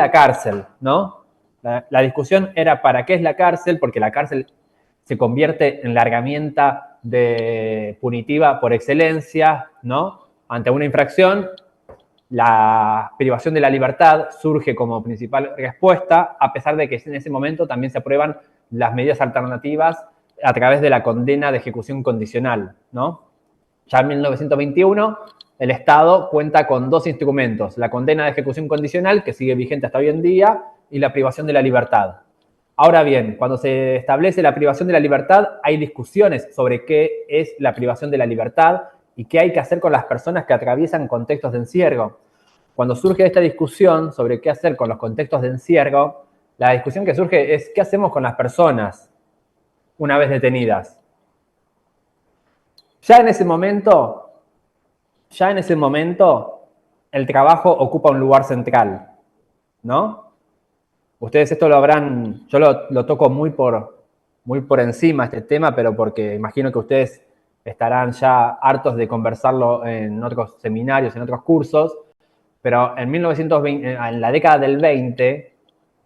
la cárcel, ¿no? La discusión era para qué es la cárcel, porque la cárcel se convierte en la herramienta punitiva por excelencia, ¿no? Ante una infracción, la privación de la libertad surge como principal respuesta, a pesar de que en ese momento también se aprueban las medidas alternativas a través de la condena de ejecución condicional, ¿no? Ya en 1921, el Estado cuenta con dos instrumentos, la condena de ejecución condicional, que sigue vigente hasta hoy en día, y la privación de la libertad. Ahora bien, cuando se establece la privación de la libertad, hay discusiones sobre qué es la privación de la libertad y qué hay que hacer con las personas que atraviesan contextos de encierro. Cuando surge esta discusión sobre qué hacer con los contextos de encierro, la discusión que surge es qué hacemos con las personas una vez detenidas. Ya en ese momento, el trabajo ocupa un lugar central, ¿no? Ustedes esto lo habrán, yo lo toco muy por encima este tema, pero porque imagino que ustedes estarán ya hartos de conversarlo en otros seminarios, en otros cursos, pero en 1920, en la década del 20,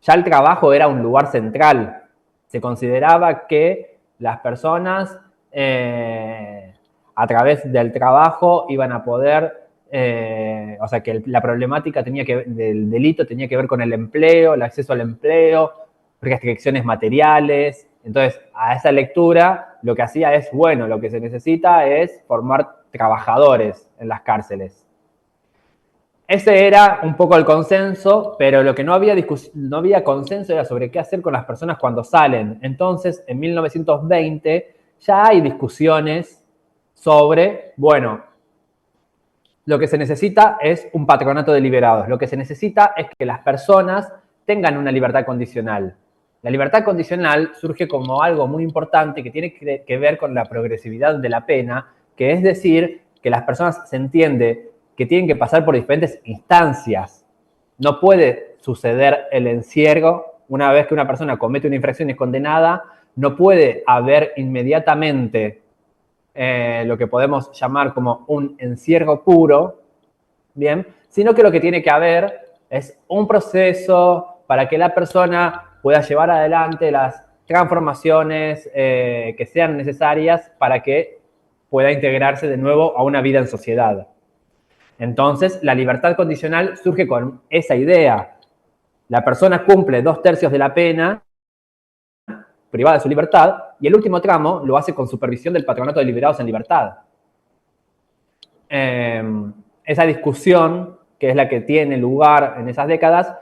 ya el trabajo era un lugar central. Se consideraba que las personas a través del trabajo iban a poder, o sea, que la problemática del delito tenía que ver con el empleo, el acceso al empleo, restricciones materiales. Entonces, a esa lectura lo que hacía es, bueno, lo que se necesita es formar trabajadores en las cárceles. Ese era un poco el consenso, pero lo que no había consenso era sobre qué hacer con las personas cuando salen. Entonces, en 1920 ya hay discusiones sobre, bueno, lo que se necesita es un patronato de liberados. Lo que se necesita es que las personas tengan una libertad condicional. La libertad condicional surge como algo muy importante que tiene que ver con la progresividad de la pena, que es decir, que las personas se entiende que tienen que pasar por diferentes instancias. No puede suceder el encierro una vez que una persona comete una infracción y es condenada, no puede haber inmediatamente lo que podemos llamar como un encierro puro, ¿bien? Sino que lo que tiene que haber es un proceso para que la persona pueda llevar adelante las transformaciones que sean necesarias para que pueda integrarse de nuevo a una vida en sociedad. Entonces, la libertad condicional surge con esa idea. La persona cumple 2/3 de la pena privada de su libertad y el último tramo lo hace con supervisión del patronato de liberados en libertad. Esa discusión, que es la que tiene lugar en esas décadas,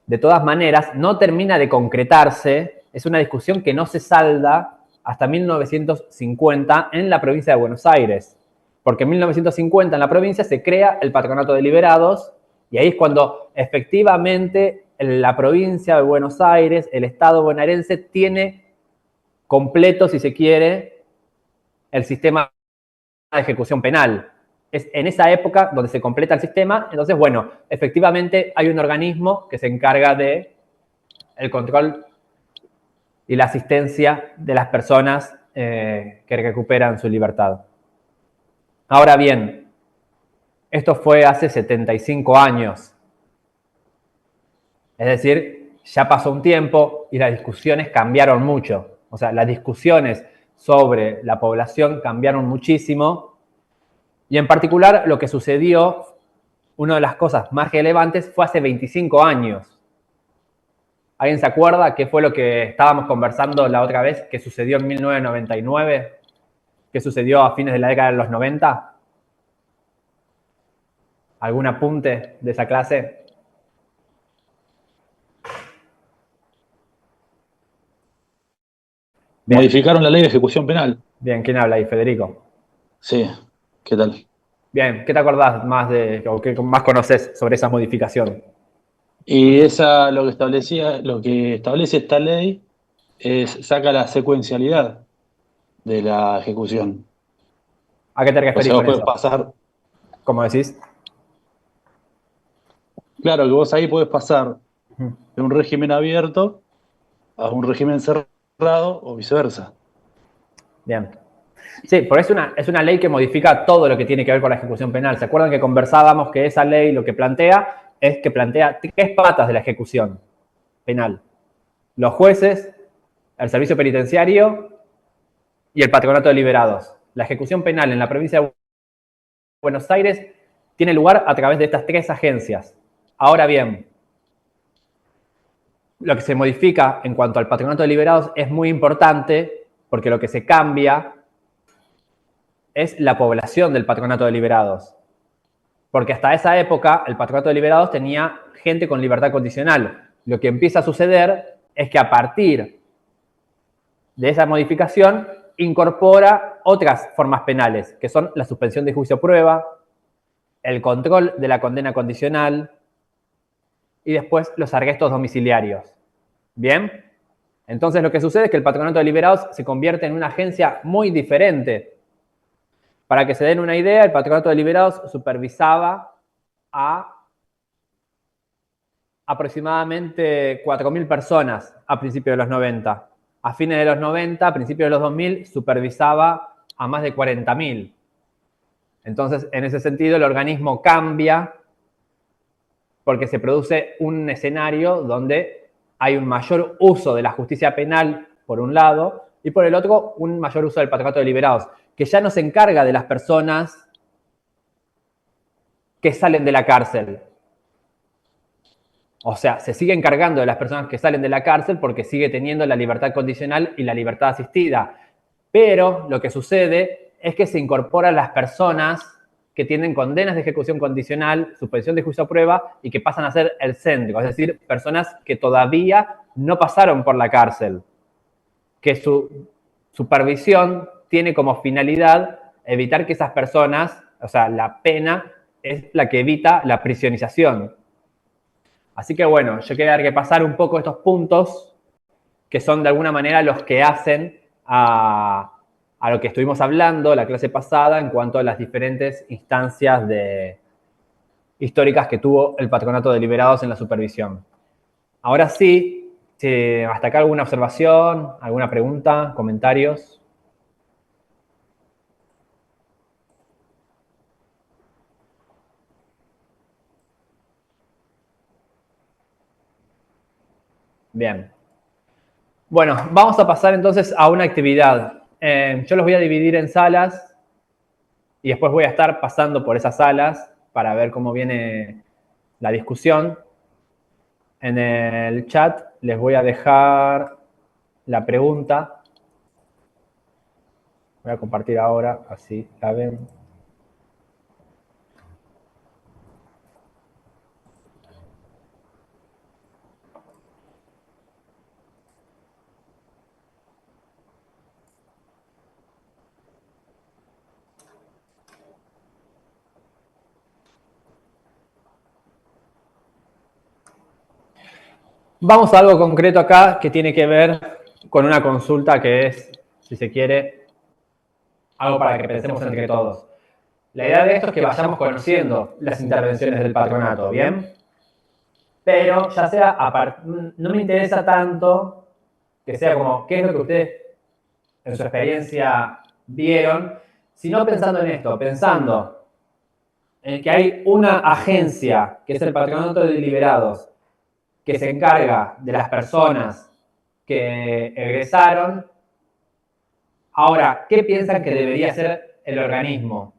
de todas maneras, no termina de concretarse. Es una discusión que no se salda hasta 1950 en la provincia de Buenos Aires. Porque en 1950 en la provincia se crea el Patronato de Liberados y ahí es cuando efectivamente la provincia de Buenos Aires, el Estado bonaerense, tiene completo, si se quiere, el sistema de ejecución penal. Es en esa época donde se completa el sistema. Entonces, bueno, efectivamente hay un organismo que se encarga de el control y la asistencia de las personas que recuperan su libertad. Ahora bien, esto fue hace 75 años. Es decir, ya pasó un tiempo y las discusiones cambiaron mucho. O sea, las discusiones sobre la población cambiaron muchísimo. Y en particular lo que sucedió, una de las cosas más relevantes, fue hace 25 años. ¿Alguien se acuerda qué fue lo que estábamos conversando la otra vez que sucedió en 1999? ¿Qué sucedió a fines de la década de los 90? ¿Algún apunte de esa clase? Bien. Modificaron la ley de ejecución penal. Bien, ¿quién habla ahí? Federico. Sí, ¿qué tal? Bien, ¿qué te acordás más o qué más conoces sobre esa modificación? Y esa lo que establece esta ley saca la secuencialidad de la ejecución. ¿A qué te O referís sea, vos con podés eso? pasar, ¿Cómo decís? claro que vos ahí podés pasar de un régimen abierto a un régimen cerrado o viceversa. Bien. Sí, porque es una ley que modifica todo lo que tiene que ver con la ejecución penal. ¿Se acuerdan que conversábamos que esa ley lo que plantea es que plantea 3 patas de la ejecución penal. Los jueces, el servicio penitenciario y el patronato de liberados. La ejecución penal en la provincia de Buenos Aires tiene lugar a través de estas 3 agencias. Ahora bien, lo que se modifica en cuanto al patronato de liberados es muy importante porque lo que se cambia es la población del patronato de liberados. Porque hasta esa época el patronato de liberados tenía gente con libertad condicional. Lo que empieza a suceder es que a partir de esa modificación incorpora otras formas penales, que son la suspensión de juicio prueba, el control de la condena condicional y después los arrestos domiciliarios. ¿Bien? Entonces lo que sucede es que el patronato de liberados se convierte en una agencia muy diferente. Para que se den una idea, el patronato de liberados supervisaba a aproximadamente 4.000 personas a principios de los 90. A fines de los 90, a principios de los 2000, supervisaba a más de 40.000. Entonces, en ese sentido, el organismo cambia porque se produce un escenario donde hay un mayor uso de la justicia penal, por un lado, y por el otro, un mayor uso del patronato de liberados, que ya no se encarga de las personas que salen de la cárcel. O sea, se sigue encargando de las personas que salen de la cárcel porque sigue teniendo la libertad condicional y la libertad asistida. Pero lo que sucede es que se incorporan las personas que tienen condenas de ejecución condicional, suspensión de juicio a prueba y que pasan a ser el centro, es decir, personas que todavía no pasaron por la cárcel, que su supervisión tiene como finalidad evitar que esas personas, o sea, la pena es la que evita la prisionización. Así que bueno, yo quería repasar un poco estos puntos que son de alguna manera los que hacen a lo que estuvimos hablando la clase pasada en cuanto a las diferentes instancias históricas que tuvo el patronato de liberados en la supervisión. Ahora sí, hasta acá alguna observación, alguna pregunta, comentarios. Bien. Bueno, vamos a pasar entonces a una actividad. Yo los voy a dividir en salas y después voy a estar pasando por esas salas para ver cómo viene la discusión. En el chat les voy a dejar la pregunta. Voy a compartir ahora, así la ven. Vamos a algo concreto acá que tiene que ver con una consulta que es, si se quiere, algo para que pensemos entre todos. La idea de esto es que vayamos conociendo las intervenciones del patronato, ¿bien? Pero ya sea, no me interesa tanto que sea como, ¿qué es lo que ustedes en su experiencia vieron? Sino pensando en esto, pensando en que hay una agencia, que es el Patronato de Liberados, que se encarga de las personas que egresaron. Ahora, ¿qué piensan que debería hacer el organismo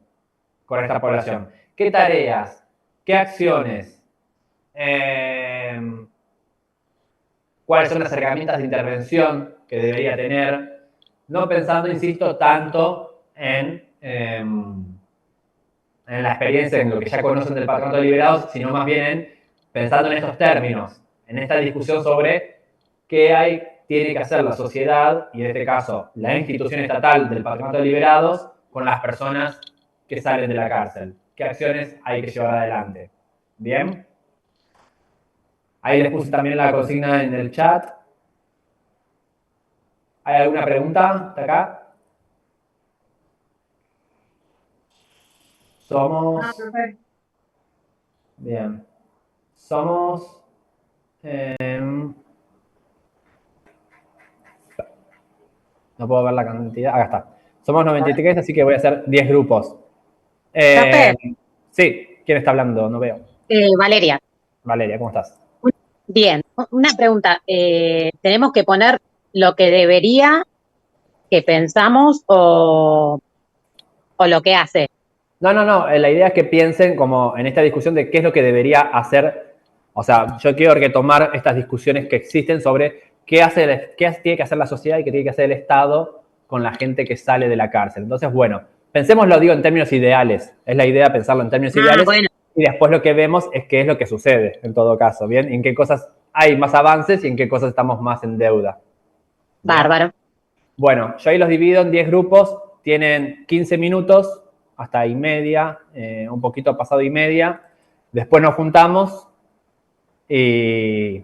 con esta población? ¿Qué tareas? ¿Qué acciones? ¿Cuáles son las herramientas de intervención que debería tener? No pensando, insisto, tanto en la experiencia, en lo que ya conocen del patronato de liberados, sino más bien pensando en estos términos, en esta discusión sobre qué tiene que hacer la sociedad, y en este caso la institución estatal del patronato de liberados, con las personas que salen de la cárcel. ¿Qué acciones hay que llevar adelante? ¿Bien? Ahí les puse también la consigna en el chat. ¿Hay alguna pregunta hasta acá? Somos... Bien. Somos... no puedo ver la cantidad. Acá está. Somos 93, así que voy a hacer 10 grupos. Sí, ¿quién está hablando? No veo. Valeria. Valeria, ¿cómo estás? Bien, una pregunta. ¿Tenemos que poner lo que debería, que pensamos o lo que hace? No, no, no. La idea es que piensen como en esta discusión de qué es lo que debería hacer. O sea, yo quiero retomar estas discusiones que existen sobre qué tiene que hacer la sociedad y qué tiene que hacer el Estado con la gente que sale de la cárcel. Entonces, bueno, pensémoslo, digo, en términos ideales. Es la idea pensarlo en términos Ah, ideales bueno, y después lo que vemos es qué es lo que sucede en todo caso, ¿bien? En qué cosas hay más avances y en qué cosas estamos más en deuda. ¿Bien? bárbaro. Bueno, yo ahí los divido en 10 grupos, tienen 15 minutos, hasta y media, un poquito pasado y media. Después nos juntamos y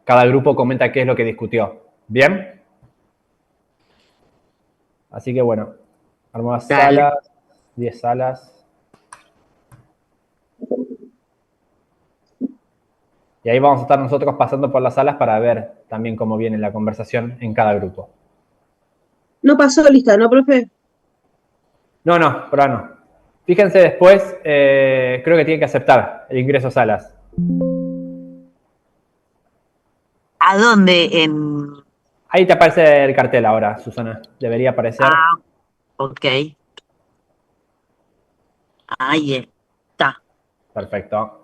cada grupo comenta qué es lo que discutió. ¿Bien? Así que bueno, armo las Dale. salas, 10 salas. Y ahí vamos a estar nosotros pasando por las salas para ver también cómo viene la conversación en cada grupo. No pasó lista, ¿no, profe? No, no, por ahora no. Fíjense después, creo que tienen que aceptar el ingreso a salas. ¿A dónde? En... Ahí te aparece el cartel ahora, Susana. Debería aparecer. Ah, ok. Ahí está. Perfecto.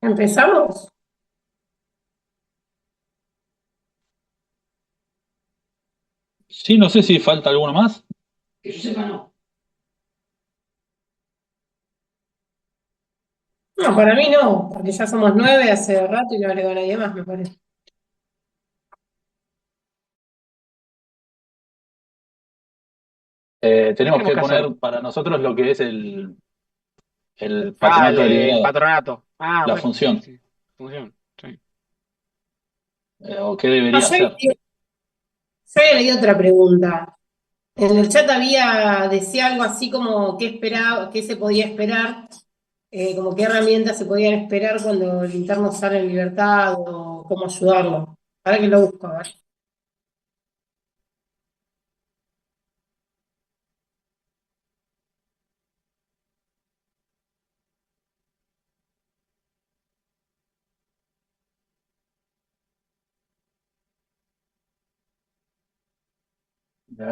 ¿Empezamos? Sí, no sé si falta alguno más. Que yo sepa, no. No, para mí no, porque ya somos 9 hace rato y no agrego a nadie más, me parece. ¿Qué Tenemos tenemos que que hacer? poner para nosotros lo que es el Ah, patronato el deliberado, patronato. Ah, la bueno, sí, función, sí. Función, sí. o qué No, debería hacer. yo había leído otra pregunta. En el chat decía algo así como qué esperaba, qué se podía esperar, como qué herramientas se podían esperar cuando el interno sale en libertad o cómo ayudarlo. Ahora que lo busco, a ver.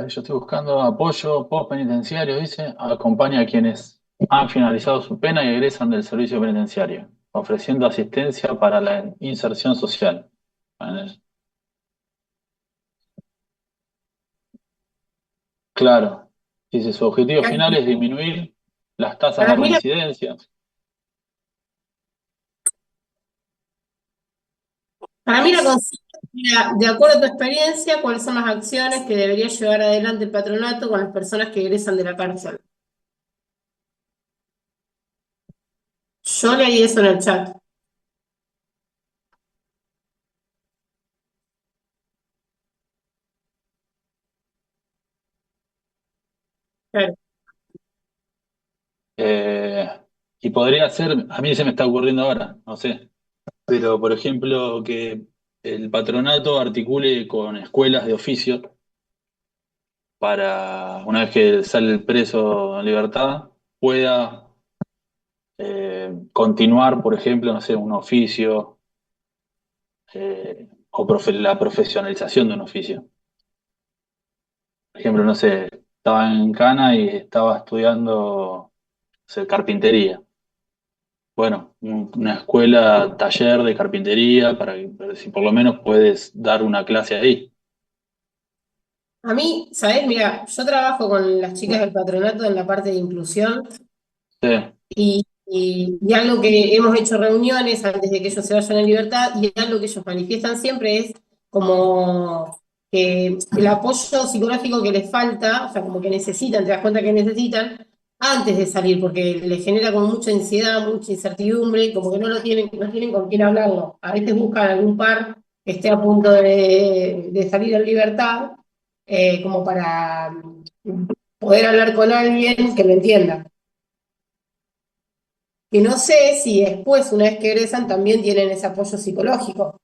Yo estoy buscando apoyo post-penitenciario, dice, acompaña a quienes han finalizado su pena y egresan del servicio penitenciario, ofreciendo asistencia para la inserción social. Claro, dice, su objetivo final es disminuir las tasas de Para mí, reincidencia. para mí la consigna era, de acuerdo a tu experiencia, ¿cuáles son las acciones que debería llevar adelante el patronato con las personas que egresan de la cárcel? Yo leí eso en el chat. Claro. Eh, y podría ser, a mí se me está ocurriendo ahora, no sé, pero por ejemplo que el patronato articule con escuelas de oficio para, una vez que sale el preso en libertad, pueda continuar, por ejemplo, no sé, un oficio o la profesionalización de un oficio. Por ejemplo, no sé, estaba en Cana y estaba estudiando, no sé, carpintería. Bueno, una escuela, taller de carpintería, para que ver si por lo menos puedes dar una clase ahí. A mí, ¿sabés? Mira, yo trabajo con las chicas del patronato en la parte de inclusión Sí, y algo que hemos hecho reuniones antes de que ellos se vayan en libertad y algo que ellos manifiestan siempre es como que el apoyo psicológico que les falta, o sea, como que necesitan, te das cuenta que necesitan antes de salir, porque les genera como mucha ansiedad, mucha incertidumbre, como que no tienen con quién hablarlo. A veces buscan algún par que esté a punto de salir en libertad, como para poder hablar con alguien que lo entienda. Y no sé si después, una vez que egresan, también tienen ese apoyo psicológico,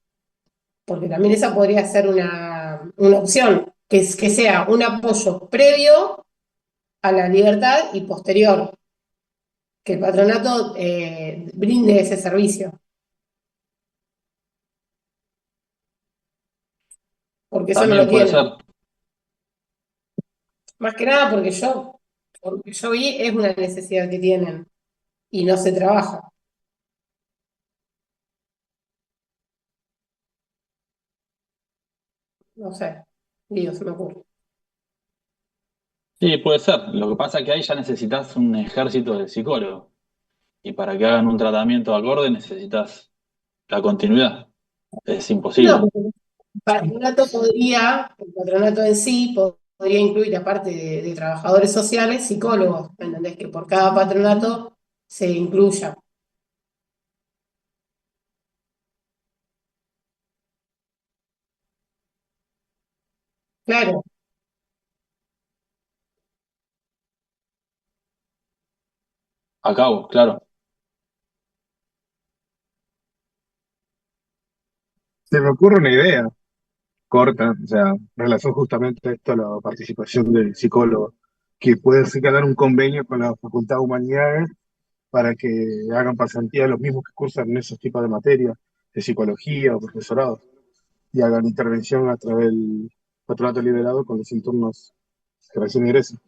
porque también esa podría ser una opción, que sea un apoyo previo a la libertad y posterior, que el patronato brinde ese servicio, porque eso no lo también puede tienen. ser. Más que nada porque yo vi, es una necesidad que tienen y no se trabaja, no sé, digo, se me ocurre. Sí, puede ser. Lo que pasa es que ahí ya necesitas un ejército de psicólogos. Y para que hagan un tratamiento acorde necesitas la continuidad. Es No, imposible. el patronato en sí podría incluir, aparte de trabajadores sociales, psicólogos, ¿me entendés? Que por cada patronato se incluya. Claro, A cabo, claro. Se me ocurre una idea corta, o sea, en relación justamente a esto, a la participación del psicólogo, que puede ser que hagan un convenio con la Facultad de Humanidades para que hagan pasantía los mismos que cursan en esos tipos de materias, de psicología o profesorado, y hagan intervención a través del patronato liberado con los internos que recién ingresan.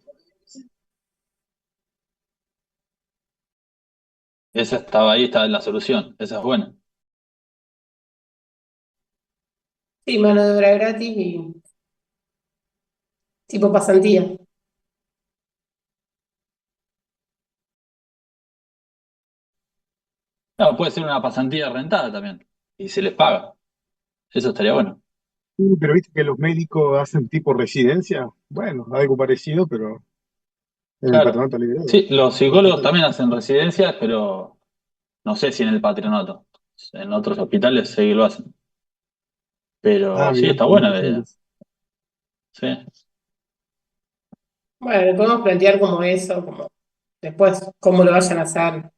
Esa estaba ahí, estaba la solución. Esa es buena. Sí, mano de obra gratis y tipo pasantía. No, puede ser una pasantía rentada también. Y se les paga. Eso estaría bueno. Sí, pero viste que los médicos hacen tipo residencia. Bueno, algo parecido, pero en el Claro. patronato liberado. Sí, los psicólogos también hacen residencias, pero no sé si en el patronato. En otros hospitales sí lo hacen. Ah, Pero sí, mira, está qué buena la interesante. idea. Sí. Bueno, le podemos plantear como eso, como después cómo lo vayan a hacer.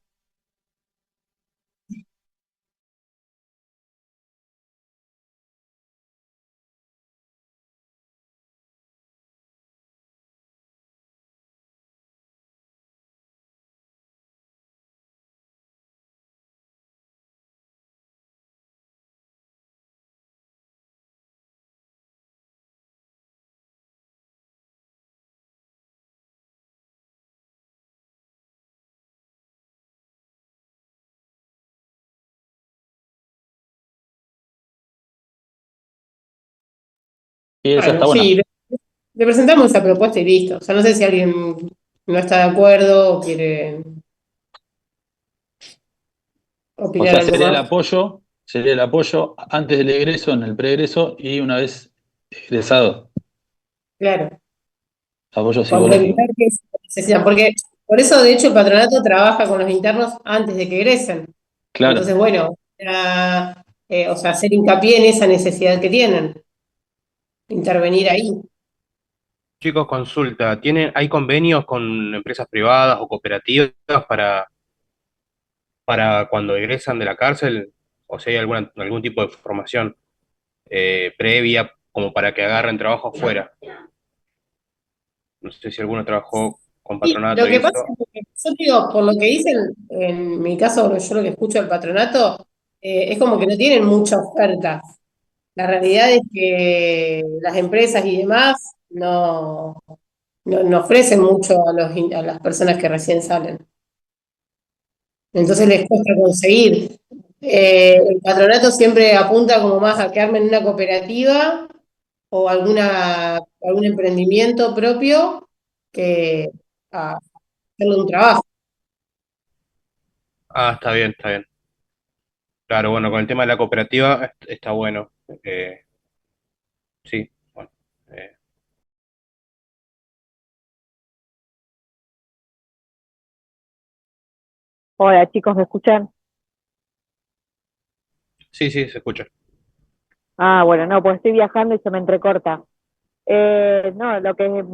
Y esa está Bueno, buena. sí, le presentamos esa propuesta y listo. O sea, no sé si alguien no está de acuerdo o quiere O opinar sea, algo más. sería el apoyo antes del egreso, en el preegreso y una vez egresado. Claro, Apoyo psicológico. comprender qué se necesita. Porque por eso, de hecho, el patronato trabaja con los internos antes de que egresen. Entonces, Claro. bueno, o sea, hacer hincapié en esa necesidad que tienen, intervenir ahí. Chicos, consulta, ¿hay convenios con empresas privadas o cooperativas para cuando egresan de la cárcel? O sea, ¿hay algún tipo de formación previa como para que agarren trabajo afuera? No sé si alguno trabajó con Y patronato lo y que pasa eso. es que yo digo, por lo que dicen, en mi caso, yo lo que escucho del patronato, es como que no tienen mucha oferta. La realidad es que las empresas y demás no ofrecen mucho a las personas que recién salen. Entonces les cuesta conseguir. El patronato siempre apunta como más a que armen una cooperativa o algún emprendimiento propio que a hacerle un trabajo. Ah, está bien, está bien. Claro, bueno, con el tema de la cooperativa está bueno. Sí, bueno. eh, Hola chicos, ¿me escuchan? sí, sí, se escucha. Ah, bueno, no, pues estoy viajando y se me entrecorta. No, lo que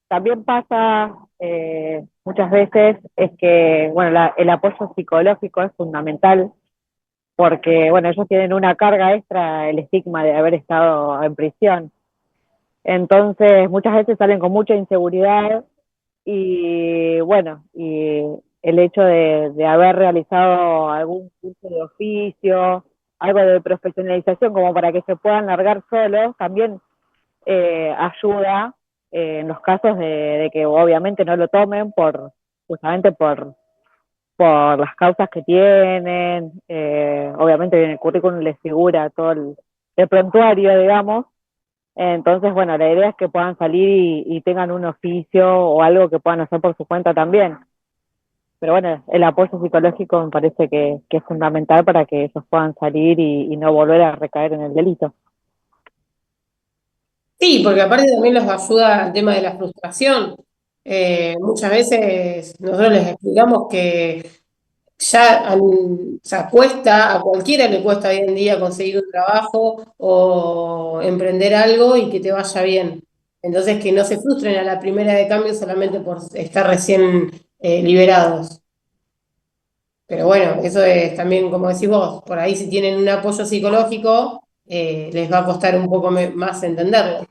también pasa muchas veces es que, bueno, el apoyo psicológico es fundamental porque, bueno, ellos tienen una carga extra, el estigma de haber estado en prisión. Entonces, muchas veces salen con mucha inseguridad y, bueno, y el hecho de haber realizado algún curso de oficio, algo de profesionalización como para que se puedan largar solos, también ayuda en los casos de que obviamente no lo tomen justamente por las causas que tienen, obviamente en el currículum les figura todo el prontuario, digamos. Entonces, bueno, la idea es que puedan salir y tengan un oficio o algo que puedan hacer por su cuenta también. Pero bueno, el apoyo psicológico me parece que es fundamental para que ellos puedan salir y no volver a recaer en el delito. Sí, porque aparte también los ayuda al tema de la frustración. Muchas veces nosotros les explicamos que o sea, cuesta, a cualquiera le cuesta hoy en día conseguir un trabajo o emprender algo y que te vaya bien. Entonces, que no se frustren a la primera de cambio solamente por estar recién liberados. Pero bueno, eso es también, como decís vos, por ahí si tienen un apoyo psicológico, les va a costar un poco más entenderlo.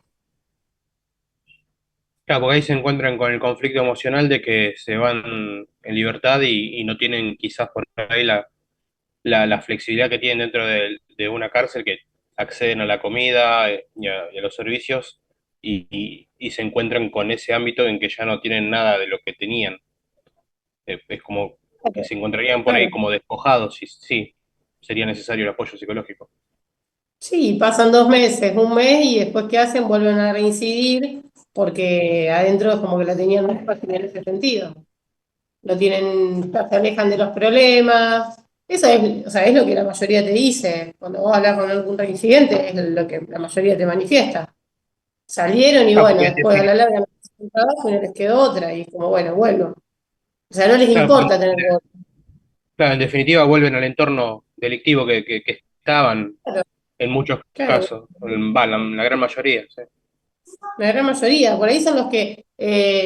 Claro, porque ahí se encuentran con el conflicto emocional de que se van en libertad y no tienen quizás por ahí la flexibilidad que tienen dentro de una cárcel, que acceden a la comida y a los servicios y se encuentran con ese ámbito en que ya no tienen nada de lo que tenían. Es como que se encontrarían por ahí como despojados, y sí, sería necesario el apoyo psicológico. Sí, pasan 2 meses, un mes y después ¿qué hacen? Vuelven a reincidir porque adentro es como que la tenían más fácil en ese sentido. Lo tienen, se alejan de los problemas. Eso es, o sea, es lo que la mayoría te dice. Cuando vos hablas con algún reincidente, es lo que la mayoría te manifiesta. Salieron y Claro, bueno, porque después a la larga no hicieron trabajo y no les quedó otra. Y es como, bueno, vuelvo. O sea, no les claro, importa tener que volver. claro, en definitiva vuelven al entorno delictivo que estaban Claro, en muchos claro. casos, la gran mayoría. Sí. La gran mayoría, por ahí son los que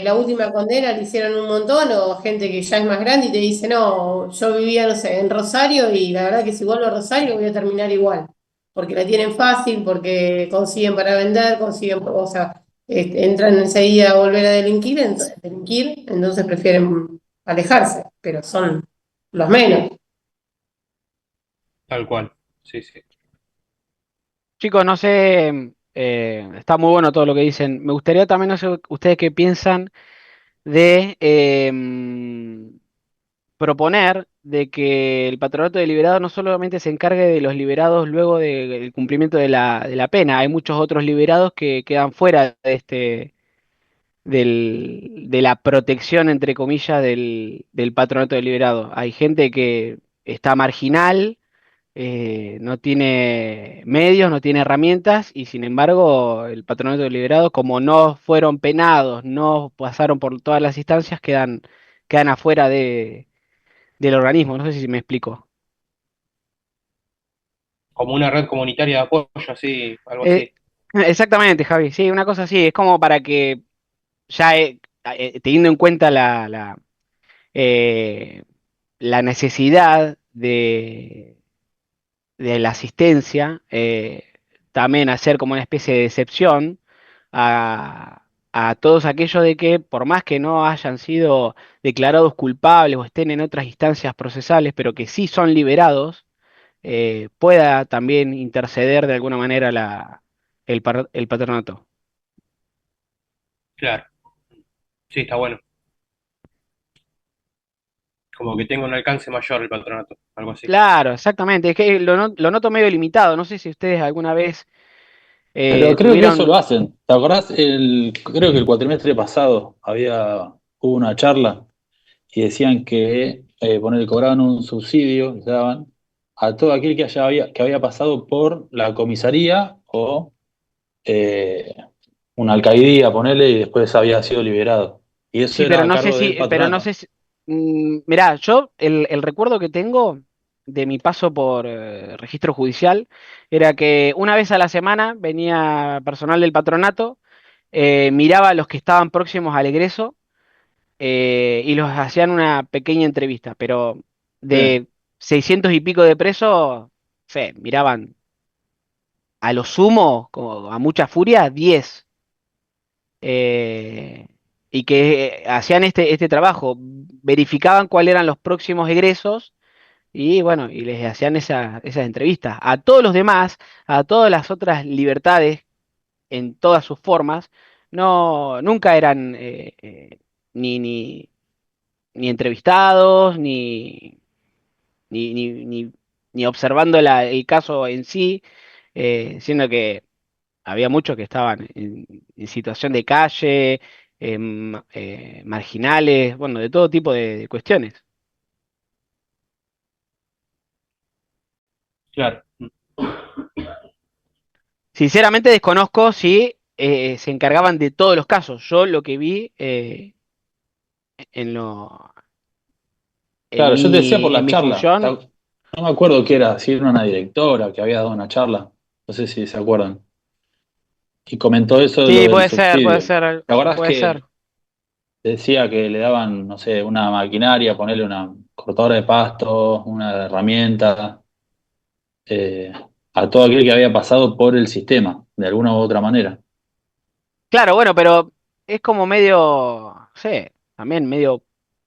la última condena le hicieron un montón, o gente que ya es más grande y te dice, no, yo vivía, no sé, en Rosario y la verdad que si vuelvo a Rosario voy a terminar igual, porque la tienen fácil, porque consiguen para vender, consiguen, o sea, entran enseguida a volver a delinquir, entonces prefieren alejarse, pero son los menos. Tal cual, sí, sí. Chicos, no sé, está muy bueno todo lo que dicen. Me gustaría también, no sé, ustedes qué piensan de proponer de que el patronato de liberados no solamente se encargue de los liberados luego del cumplimiento de la pena, hay muchos otros liberados que quedan fuera de de la protección, entre comillas, del patronato de liberados. Hay gente que está marginal, no tiene medios, no tiene herramientas y sin embargo el patronato de liberados, como no fueron penados, no pasaron por todas las instancias, quedan afuera del organismo. No sé si me explico. Como una red comunitaria de apoyo, así, algo Eh, así. exactamente, Javi, sí, una cosa así, es como para que ya teniendo en cuenta eh, la necesidad de la asistencia, también hacer como una especie de excepción a todos aquellos de que, por más que no hayan sido declarados culpables o estén en otras instancias procesales, pero que sí son liberados, pueda también interceder de alguna manera el patronato. Claro, sí, está bueno. Como que tenga un alcance mayor el patronato, algo así. Claro, exactamente. Es que lo noto medio limitado. No sé si ustedes alguna vez Pero creo que eso tuvieron. lo hacen. ¿Te acordás? Creo que el cuatrimestre pasado hubo una charla y decían que cobraban un subsidio, les daban a todo aquel que había pasado por la comisaría o eh, una alcaidía, ponerle, y después había sido liberado. Y eso Sí, era pero a no sé cargo si, del pero no patronato. sé si. Mirá, yo el recuerdo que tengo de mi paso por registro judicial era que una vez a la semana venía personal del patronato, miraba a los que estaban próximos al egreso y los hacían una pequeña entrevista, pero Sí. de 600 y pico de presos, miraban a lo sumo, como a mucha furia, 10. eh, y que hacían este trabajo, verificaban cuáles eran los próximos egresos y bueno, y les hacían esas entrevistas. A todos los demás, a todas las otras libertades en todas sus formas, no, nunca eran ni entrevistados, ni ni observando el caso en sí, siendo que había muchos que estaban en situación de calle, marginales, bueno, de todo tipo de cuestiones. Claro. Sinceramente desconozco si se encargaban de todos los casos. Yo lo que vi en Claro, yo te decía por en la mi charla. función, No me acuerdo qué era, si era una directora que había dado una charla. No sé si se acuerdan. Y comentó eso de lo sí, del subsidio. ¿Te acordás puede ser. que decía que le daban, no sé, una maquinaria, ponerle una cortadora de pasto, una herramienta, eh, a todo aquel que había pasado por el sistema, de alguna u otra manera? Claro, bueno, pero es como medio, no sé, también medio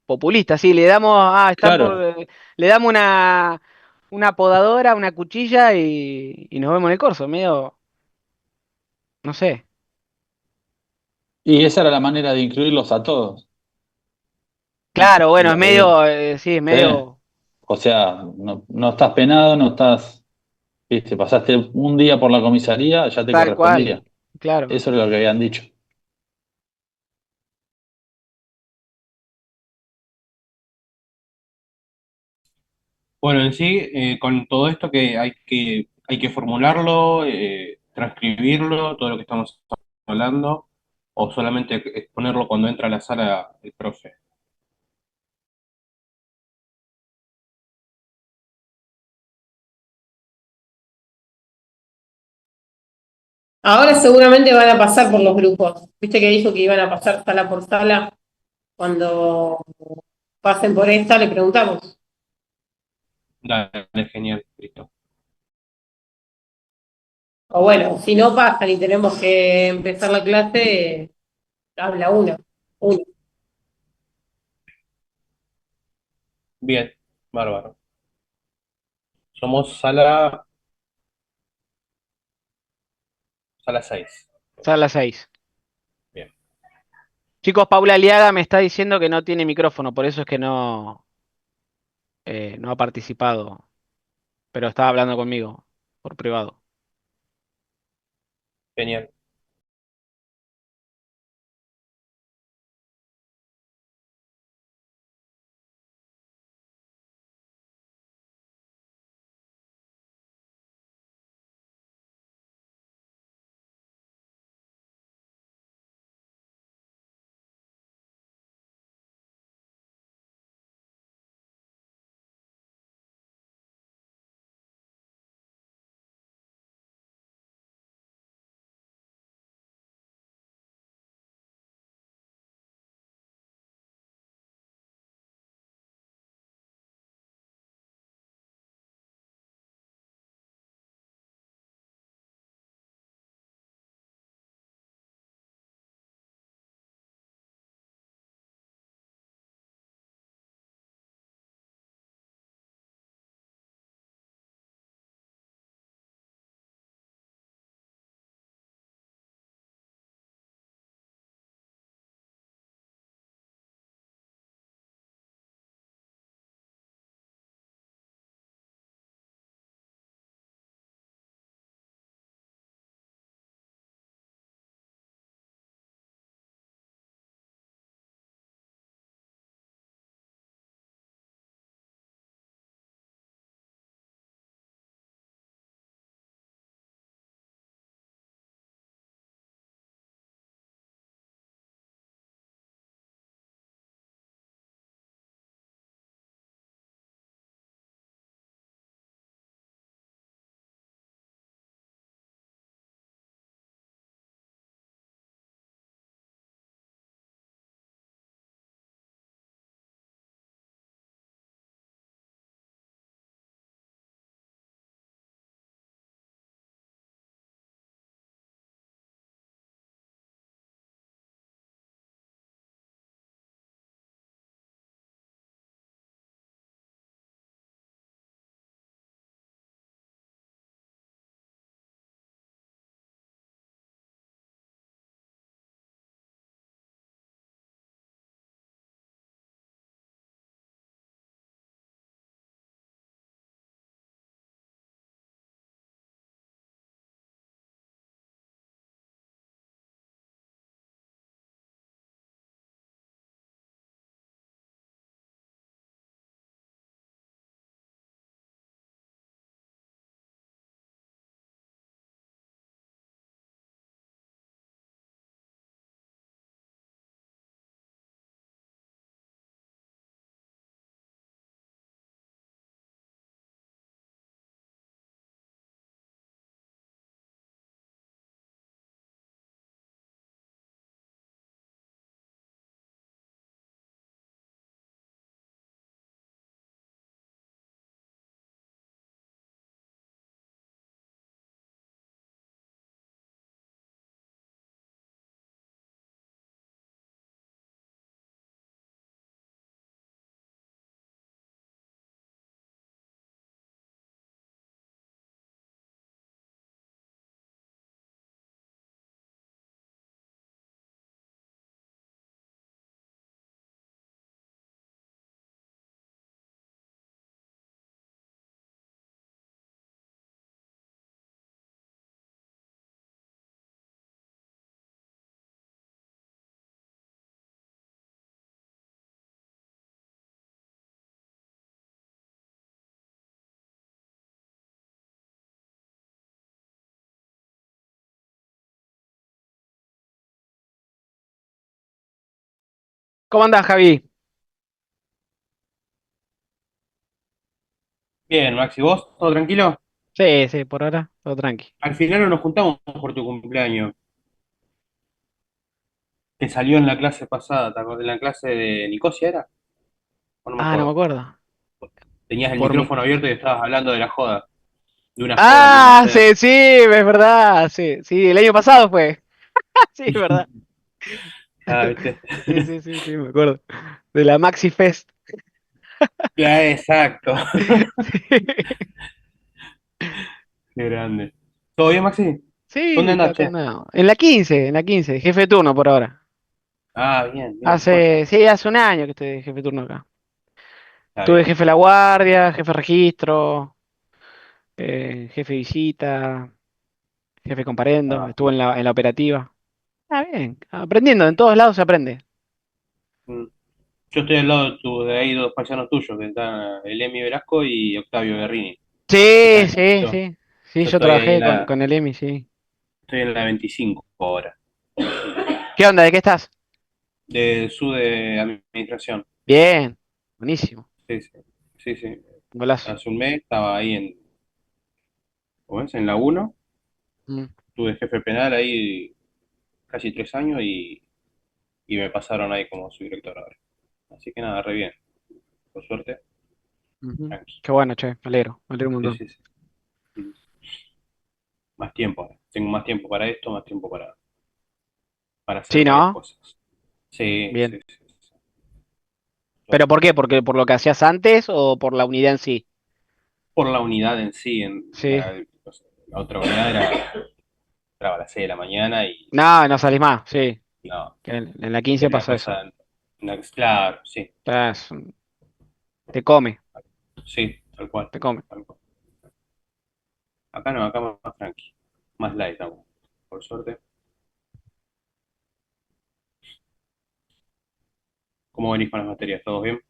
populista, sí, están por, Claro. le damos una podadora, una cuchilla y nos vemos en el corso, medio, no sé. Y esa era la manera de incluirlos a todos. Claro, bueno, es Lo que- medio, sí, es Sí. medio, O sea, no estás penado, no estás, viste, pasaste un día por la comisaría, ya te tal cual, correspondía. claro. Eso es lo que habían dicho. Bueno, en sí, con todo esto que hay que formularlo, transcribirlo, todo lo que estamos hablando, o solamente exponerlo cuando entra a la sala el profe. Ahora seguramente van a pasar por los grupos. Viste que dijo que iban a pasar sala por sala. Cuando pasen por esta, le preguntamos. Dale, genial, listo. O bueno, si no pasan y tenemos que empezar la clase, habla uno. Uno. Bien, bárbaro. Somos sala 6. Son las 6. Bien. Chicos, Paula Aliaga me está diciendo que no tiene micrófono, por eso es que no ha participado, pero estaba hablando conmigo por privado. Genial. ¿Cómo andás, Javi? Bien, Maxi, ¿vos? ¿Todo tranquilo? Sí, sí, por ahora, todo tranqui. Al final no nos juntamos por tu cumpleaños, que salió en la clase pasada, ¿te acordás? En la clase de Nicosia era, o no me Ah, no me acuerdo. acuerdo. Tenías el Por mi. micrófono abierto y estabas hablando de la joda, de una joda que iban a Ah, hacer. sí, sí, es verdad. Sí, sí, el año pasado fue. Sí, es verdad. Ah, ¿viste? Sí, sí, sí, sí, me acuerdo. De la Maxi Fest. Ya, exacto. Sí, Qué grande. ¿Todo bien, Maxi? ¿Dónde sí, andás, acá che? andamos. En la 15, jefe de turno por ahora. Ah, bien, bien, joya. Sí, hace un año que estoy de jefe de turno acá. Está Tuve bien. jefe de la guardia, jefe de registro, jefe de visita, jefe de comparendo, Ah, estuve en la operativa. Ah, bien, aprendiendo, en todos lados se aprende. mm. Yo estoy al lado de ahí dos paisanos tuyos, que están el Emi Velasco y Octavio Guerrini, que están Sí, en sí, quinto. sí. Sí, Yo yo estoy ahí trabajé con el EMI, sí. estoy en la 25 ahora, ¿Qué onda? ¿De qué estás? de su de administración. Bien, buenísimo, Sí, sí, sí, sí. golazo. Hace un mes estaba ahí ¿cómo es? En la uno. Mm, Tuve jefe penal ahí casi 3 años y me pasaron ahí como su director ahora. Así que nada, re bien, por suerte, ujú. tranqui. Qué bueno, che, me alegro un Sí, montón. sí, sí. Mm. Más tiempo, tengo más tiempo para esto, más tiempo para hacer Sí, varias ¿no? cosas. Sí, Bien. sí, sí, sí. ¿Pero por qué? Totalmente. ¿Porque por lo que hacías antes o por la unidad en sí? Por la unidad en sí, Sí. no sé, la otra unidad entraba a las 6 de la mañana y No, no salís más, sí. no, Que en la 15 era una pasa eso. cosa, claro, sí, Ya te come, sí, tal cual, te come. tal cual. Acá no, acá más tranqui, más light aún, por suerte. ¿Cómo venís con las materias? ¿Todo bien?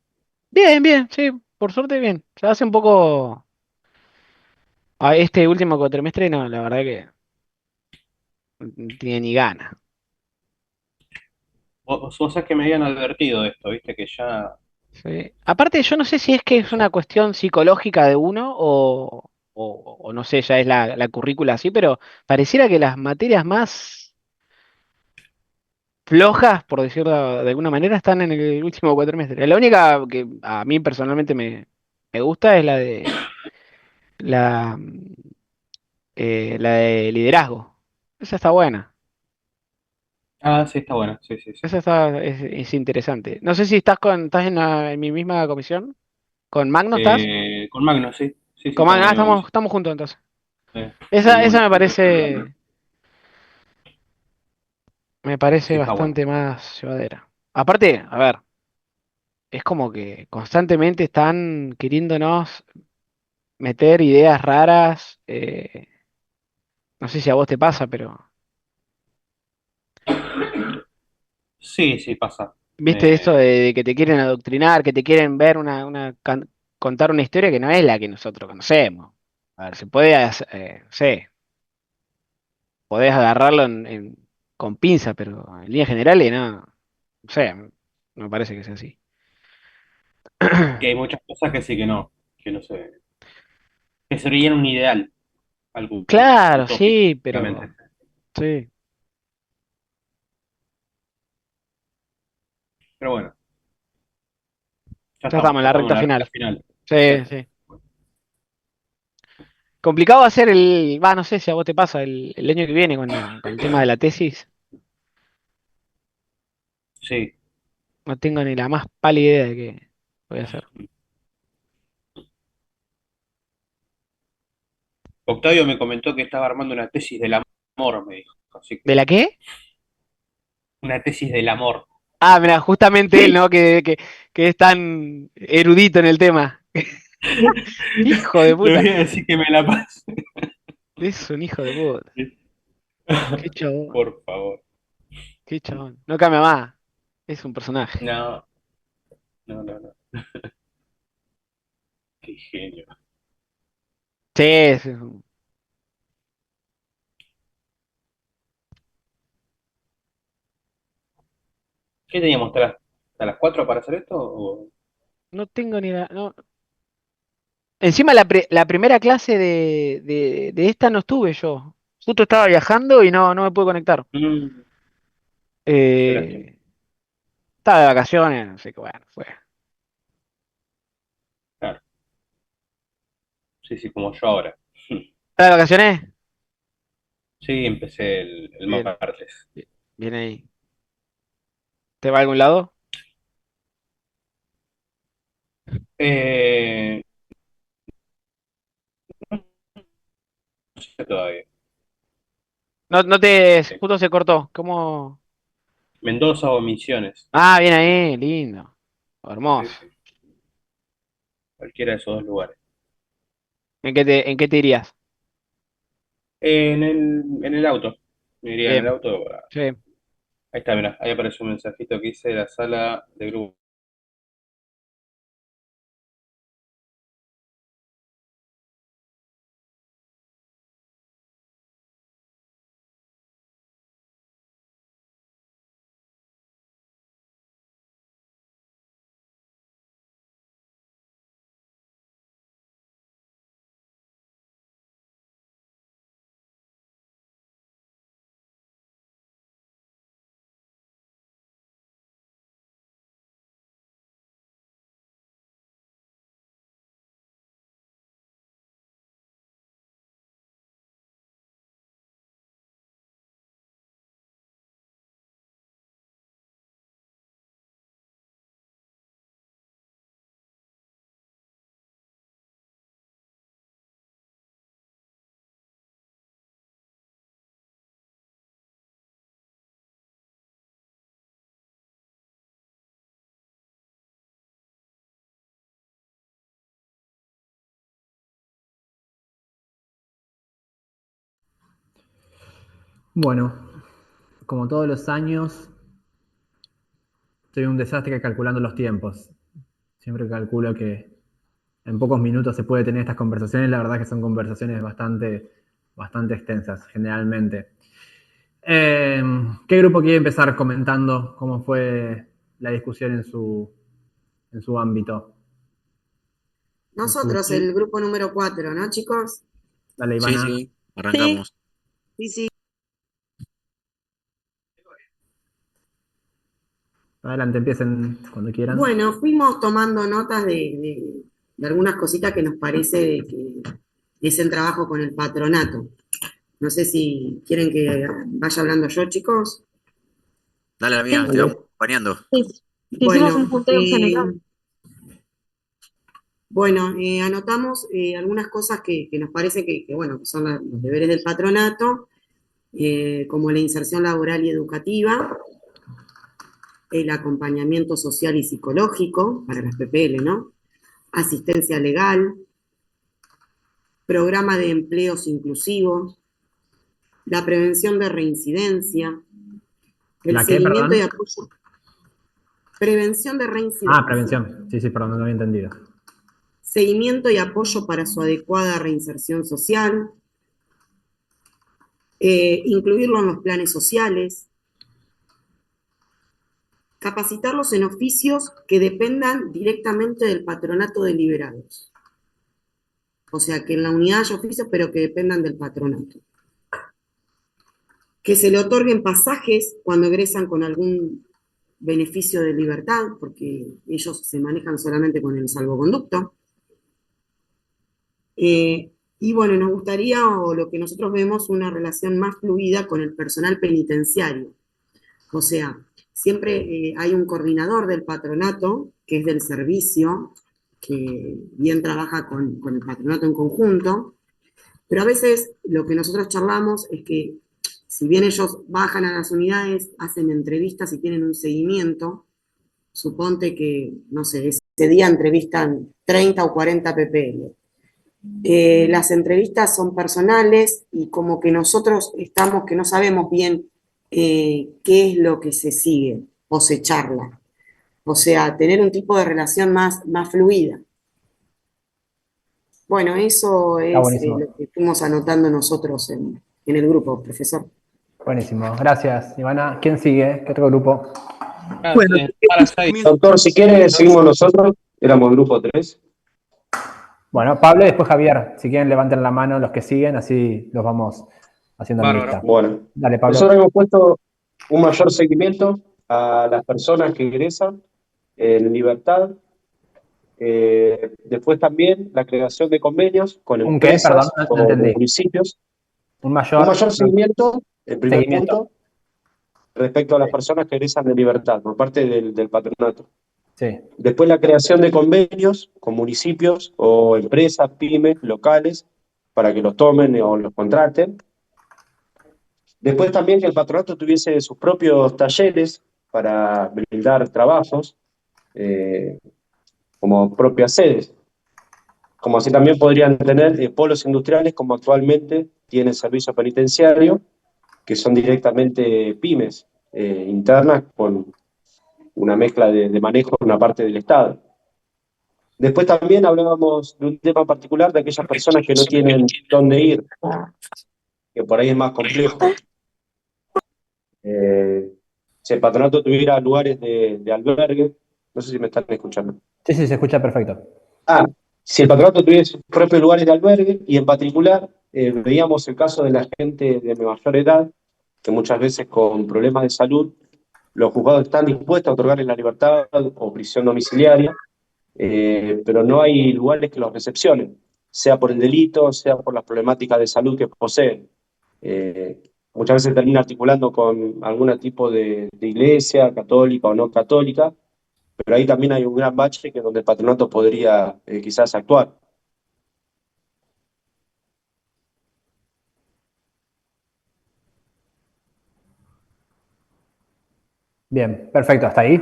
Bien, bien, sí, por suerte bien. Se hace un poco. A este último cuatrimestre, no, la verdad que no tiene ni gana. Vos sabés que me habían advertido de esto, viste, que ya, Sí. Aparte, yo no sé si es que no es sé. una cuestión psicológica de uno o no sé, ya es la currícula así, pero pareciera que las materias más flojas, por decirlo de alguna manera, están en el último cuatrimestre. La única que a mí personalmente me gusta es la, la de liderazgo. Esa está buena. Ah, sí, está bueno, sí, sí, sí. Es interesante. No sé si estás en mi misma comisión. ¿Con Magno estás? Con Magno, sí, sí, sí, Con estamos Magno, en la misma estamos, comisión. estamos juntos entonces. Seguimos Esa en la. me parece Sí, está bueno. bastante más llevadera. Aparte, a ver, es como que constantemente están queriéndonos meter ideas raras. No sé si a vos te pasa, pero Sí, sí, pasa. viste esto de que te quieren adoctrinar, que te quieren ver contar una historia que no es la que nosotros conocemos. A ver, se puede, no sé, podés agarrarlo con pinza, pero en líneas generales no, no sé, no me parece que sea así. Que hay muchas cosas que sí que no sé, que serían un ideal, algo Claro, utópico, sí, realmente. pero sí, Pero bueno, ya estamos en ya la estamos en recta la recta final. final. Sí. Sí, sí. Complicado hacer no sé si a vos te pasa el año que viene con el tema de la tesis. Sí. No tengo ni la más pálida idea de qué voy a hacer. Octavio me comentó que estaba armando una tesis del amor, me dijo. Así ¿De que, la qué? una tesis del amor. Ah, mira, justamente él, ¿no? Que es tan erudito en el tema. Hijo de Le puta. voy a decir que me la pase. Es un hijo de puta. Qué chabón, Por favor. qué chabón. No cambia más. Es un personaje. No, no, no, no. Qué genio. Sí, ¿Qué teníamos atrás? ¿A las 4 para hacer esto? No tengo ni la. No. Encima la primera clase de esta no estuve yo. Justo estaba viajando y no me pude conectar. Qué lástima. Estaba de vacaciones, así que bueno, fue. Claro. Sí, sí, como yo ahora. ¿Estaba de vacaciones? Sí, empecé el Bien, martes. bien ahí. ¿Te va a algún lado? No sé todavía. Justo se cortó. ¿Cómo? Mendoza o Misiones. Ah, bien ahí, lindo. Sí, Hermoso. sí. Cualquiera de esos dos lugares. ¿En qué te irías? En el auto. Me iría en el Bien, auto. sí. Ahí está, mira. Ahí aparece un mensajito que dice la sala de grupo. Bueno, como todos los años, soy un desastre calculando los tiempos. Siempre calculo que en pocos minutos se puede tener estas conversaciones. La verdad que son conversaciones bastante extensas, generalmente. ¿Qué grupo quiere empezar comentando cómo fue la discusión en su ámbito? Nosotros, el grupo número 4, ¿no, chicos? Dale, Sí, Ivana. sí, arrancamos. Sí, sí. Adelante, empiecen cuando quieran. Bueno, fuimos tomando notas de algunas cositas que nos parece que es el trabajo con el patronato. No sé si quieren que vaya hablando yo, chicos. Dale, amiga, te vamos acompañando. Bueno, bueno, anotamos algunas cosas que nos parece bueno, que son los deberes del patronato, como la inserción laboral y educativa, el acompañamiento social y psicológico para las PPL, ¿no? Asistencia legal, programa de empleos inclusivos, la prevención de reincidencia, el ¿La qué, seguimiento perdón? y apoyo. Prevención de reincidencia. Ah, prevención. Sí, perdón, no lo había entendido. Seguimiento y apoyo para su adecuada reinserción social, incluirlo en los planes sociales, capacitarlos en oficios que dependan directamente del patronato de liberados. O sea, que en la unidad haya oficios, pero que dependan del patronato. Que se le otorguen pasajes cuando egresan con algún beneficio de libertad, porque ellos se manejan solamente con el salvoconducto. Y bueno, nos gustaría, o lo que nosotros vemos, una relación más fluida con el personal penitenciario. O sea, siempre hay un coordinador del patronato, que es del servicio, que bien trabaja con el patronato en conjunto, pero a veces lo que nosotros charlamos es que si bien ellos bajan a las unidades, hacen entrevistas y tienen un seguimiento, suponte que, no sé, ese día entrevistan 30 o 40 PPL. Las entrevistas son personales y como que nosotros estamos, que no sabemos bien qué es lo que se sigue o se charla. O sea, tener un tipo de relación más fluida. Bueno, eso es lo que fuimos anotando nosotros en el grupo, profesor. Buenísimo, gracias, Ivana. ¿Quién sigue? ¿Qué otro grupo? Bueno, Parasite. doctor, si quiere, seguimos nosotros. Éramos grupo 3. Bueno, Pablo y después Javier. Si quieren, levanten la mano los que siguen, así los vamos haciendo la lista. Bueno, Dale, Pablo. nosotros hemos puesto un mayor seguimiento a las personas que ingresan en libertad. Después también la creación de convenios con ¿Un qué? Perdón, empresas no o entendí. municipios. Un mayor seguimiento, el primer seguimiento. punto, respecto a las personas que egresan de libertad por parte del patronato. Sí. Después la creación de convenios con municipios o empresas, pymes, locales, para que los tomen o los contraten. Después también que el patronato tuviese sus propios talleres para brindar trabajos como propias sedes. Como así también podrían tener polos industriales como actualmente tiene el servicio penitenciario, que son directamente pymes internas con una mezcla de manejo en una parte del Estado. Después también hablábamos de un tema particular de aquellas personas que no tienen dónde ir, que por ahí es más complejo. Si el patronato tuviera lugares de albergue, no sé si me están escuchando. Sí, se escucha perfecto. Si el patronato tuviese sus propios lugares de albergue, y en particular veíamos el caso de la gente de mayor edad, que muchas veces con problemas de salud, los juzgados están dispuestos a otorgarles la libertad o prisión domiciliaria, pero no hay lugares que los recepcionen, sea por el delito, sea por las problemáticas de salud que poseen. Muchas veces termina articulando con algún tipo de iglesia, católica o no católica, pero ahí también hay un gran bache que donde el patronato podría quizás actuar. Bien, perfecto, hasta ahí.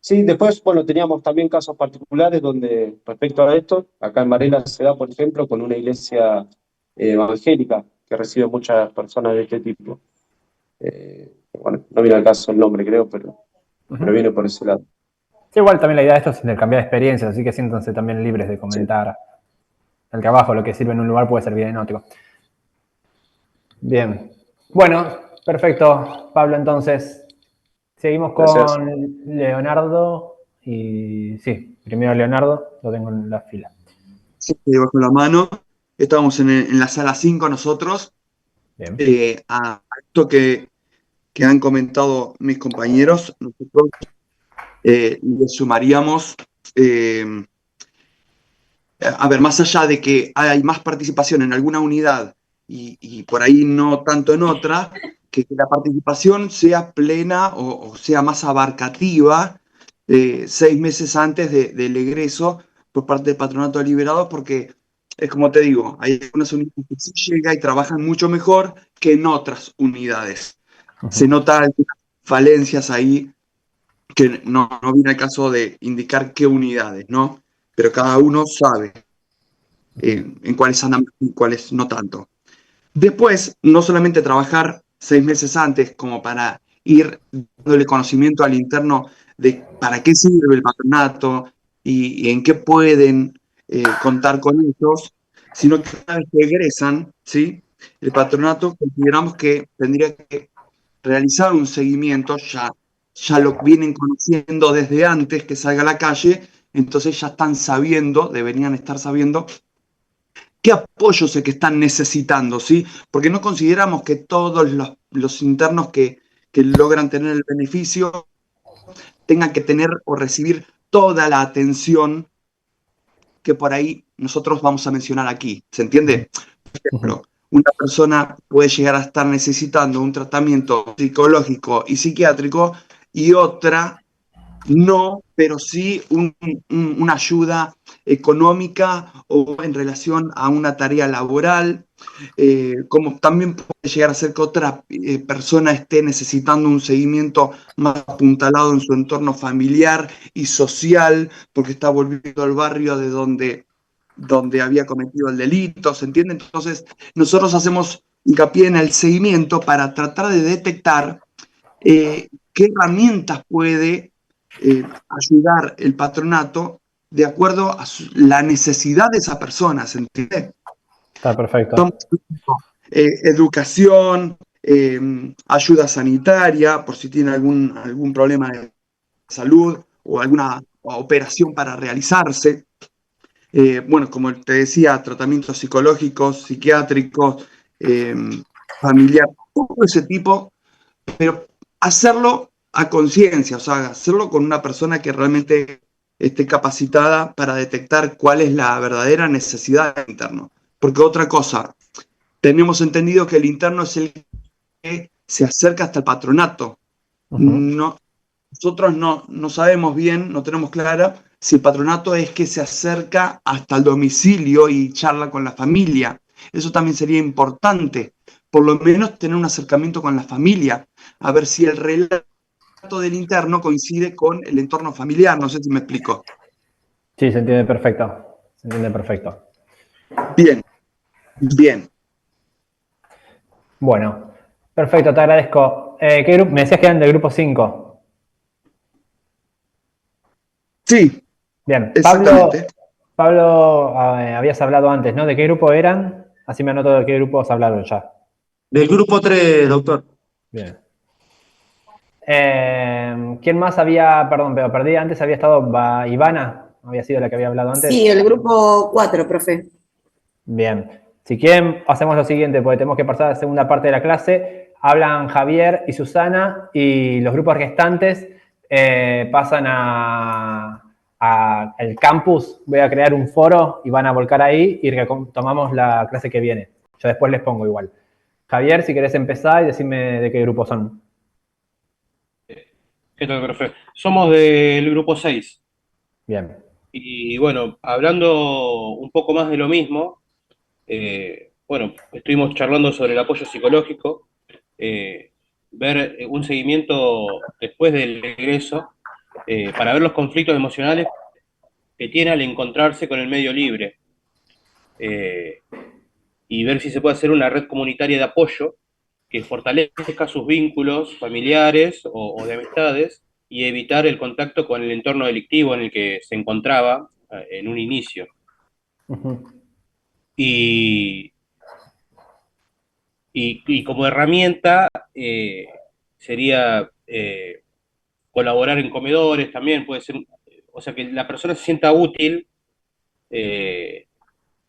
Sí, después, bueno, teníamos también casos particulares donde, respecto a esto, acá en Varela se da, por ejemplo, con una iglesia evangélica que recibe muchas personas de este tipo. Bueno, no viene al caso el nombre, creo, pero viene por ese lado. Sí, igual también la idea de esto es intercambiar experiencias, así que siéntanse también libres de comentar el trabajo, lo que sirve en un lugar puede servir en otro. Bien. Bueno, perfecto, Pablo, entonces. Seguimos con Gracias. Leonardo y sí, primero Leonardo, lo tengo en la fila. Sí, bajo la mano. Estábamos en la sala 5 nosotros. Bien. A esto que han comentado mis compañeros, nosotros le sumaríamos, a ver, más allá de que hay más participación en alguna unidad y por ahí no tanto en otra, que la participación sea plena o sea más abarcativa 6 meses antes del egreso por parte del Patronato de Liberados, porque es como te digo, hay algunas unidades que sí llega y trabajan mucho mejor que en otras unidades. Se nota algunas falencias ahí que no viene al caso de indicar qué unidades, ¿no? Pero cada uno sabe en cuáles andan y cuáles no tanto. Después, no solamente trabajar 6 meses antes como para ir dándole conocimiento al interno de para qué sirve el patronato y en qué pueden contar con ellos, sino que una vez que egresan, ¿sí? El patronato consideramos que tendría que realizar un seguimiento, ya lo vienen conociendo desde antes que salga a la calle, entonces ya están sabiendo, deberían estar sabiendo qué apoyos es que están necesitando, ¿sí? Porque no consideramos que todos los internos que logran tener el beneficio tengan que tener o recibir toda la atención que por ahí nosotros vamos a mencionar aquí, ¿se entiende? Por ejemplo, una persona puede llegar a estar necesitando un tratamiento psicológico y psiquiátrico y otra no, pero sí una ayuda económica o en relación a una tarea laboral, como también puede llegar a ser que otra persona esté necesitando un seguimiento más apuntalado en su entorno familiar y social, porque está volviendo al barrio de donde había cometido el delito, ¿se entiende? Entonces, nosotros hacemos hincapié en el seguimiento para tratar de detectar qué herramientas puede ayudar el patronato de acuerdo a la necesidad de esa persona, ¿se entiende? Está perfecto. Educación, ayuda sanitaria, por si tiene algún problema de salud o alguna operación para realizarse. Bueno, como te decía, tratamientos psicológicos, psiquiátricos, familiar, todo ese tipo, pero hacerlo a conciencia, o sea, hacerlo con una persona que realmente esté capacitada para detectar cuál es la verdadera necesidad del interno. Porque otra cosa, tenemos entendido que el interno es el que se acerca hasta el patronato. No, nosotros no sabemos bien, no tenemos clara si el patronato es que se acerca hasta el domicilio y charla con la familia. Eso también sería importante, por lo menos tener un acercamiento con la familia, a ver si el relato del interno coincide con el entorno familiar. No sé si me explico. Sí, se entiende perfecto. Se entiende perfecto. Bien, bien. Bueno, perfecto, te agradezco. ¿Qué grupo? Me decías que eran del grupo 5. Sí, bien. exactamente. Pablo, habías hablado antes, ¿no? ¿De qué grupo eran? Así me anoto de qué grupos hablaron ya. Del grupo 3, doctor. Bien. ¿Quién más había, perdón, pero perdí, antes había estado Ivana, había sido la que había hablado antes? Sí, el grupo 4, profe. Bien. Si quieren, hacemos lo siguiente, porque tenemos que pasar a la segunda parte de la clase. Hablan Javier y Susana y los grupos restantes pasan al campus. Voy a crear un foro y van a volcar ahí y tomamos la clase que viene. Yo después les pongo igual. Javier, si querés empezar y decirme de qué grupo son. ¿Qué tal, profe? Somos del grupo 6. Bien. Y bueno, hablando un poco más de lo mismo, bueno, estuvimos charlando sobre el apoyo psicológico, ver un seguimiento después del egreso, para ver los conflictos emocionales que tiene al encontrarse con el medio libre, y ver si se puede hacer una red comunitaria de apoyo que fortalezca sus vínculos familiares o de amistades y evitar el contacto con el entorno delictivo en el que se encontraba en un inicio. Y como herramienta sería colaborar en comedores también, puede ser, o sea, que la persona se sienta útil,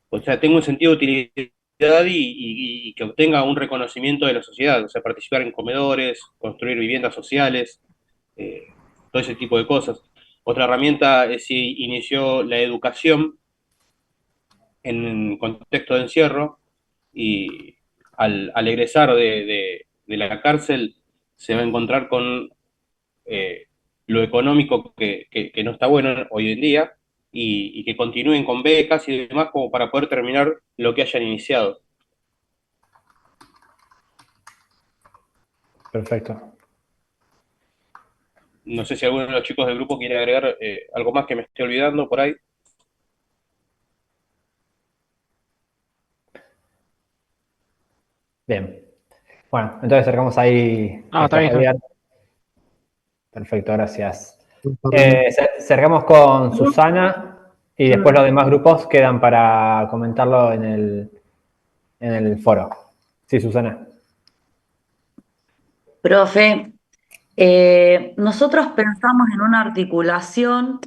o sea, tenga un sentido de utilidad y que obtenga un reconocimiento de la sociedad, o sea, participar en comedores, construir viviendas sociales, todo ese tipo de cosas. Otra herramienta es si inició la educación en contexto de encierro y al egresar de la cárcel se va a encontrar con lo económico que no está bueno hoy en día y que continúen con becas y demás como para poder terminar lo que hayan iniciado. Perfecto. No sé si alguno de los chicos del grupo quiere agregar algo más que me esté olvidando por ahí. Bien. Bueno, entonces cerramos ahí. Está bien, Javier. Perfecto, gracias. Cerramos con Susana y después los demás grupos quedan para comentarlo en el foro. Sí, Susana. Profe, nosotros pensamos en una articulación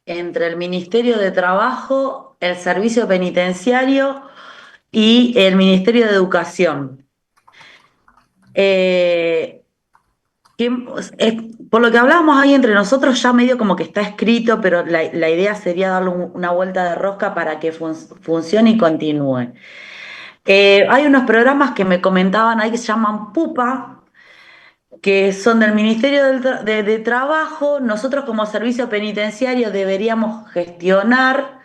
entre el Ministerio de Trabajo, el Servicio Penitenciario y el Ministerio de Educación. Por lo que hablábamos ahí entre nosotros, ya medio como que está escrito, pero la idea sería darle una vuelta de rosca para que funcione y continúe. Hay unos programas que me comentaban ahí que se llaman PUPA, que son del Ministerio de Trabajo. Nosotros como servicio penitenciario deberíamos gestionar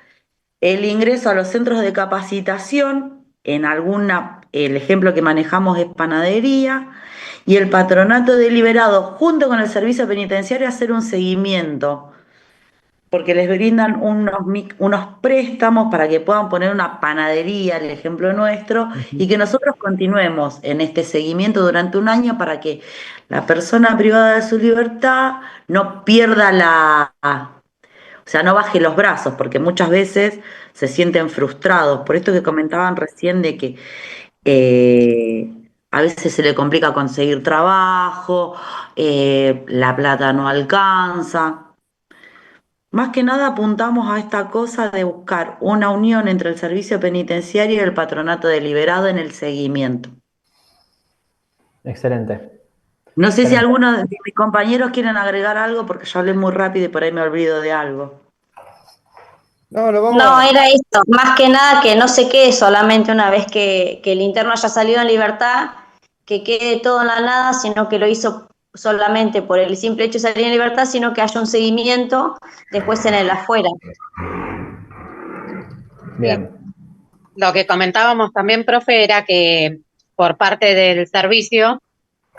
el ingreso a los centros de capacitación. El ejemplo que manejamos es panadería, y el patronato deliberado junto con el servicio penitenciario hacer un seguimiento, porque les brindan unos préstamos para que puedan poner una panadería, el ejemplo nuestro, y que nosotros continuemos en este seguimiento durante un año para que la persona privada de su libertad no pierda o sea, no baje los brazos, porque muchas veces se sienten frustrados. Por esto que comentaban recién de que a veces se le complica conseguir trabajo, la plata no alcanza. Más que nada apuntamos a esta cosa de buscar una unión entre el servicio penitenciario y el patronato deliberado en el seguimiento. Excelente. No sé si Excelente. alguno de mis compañeros quieren agregar algo porque yo hablé muy rápido y por ahí me olvido de algo. No, lo vamos No, era esto, más que nada que no se quede solamente una vez que el interno haya salido en libertad, que quede todo en la nada, sino que lo hizo solamente por el simple hecho de salir en libertad, sino que haya un seguimiento después en el afuera. Bien. Lo que comentábamos también, profe, era que por parte del servicio,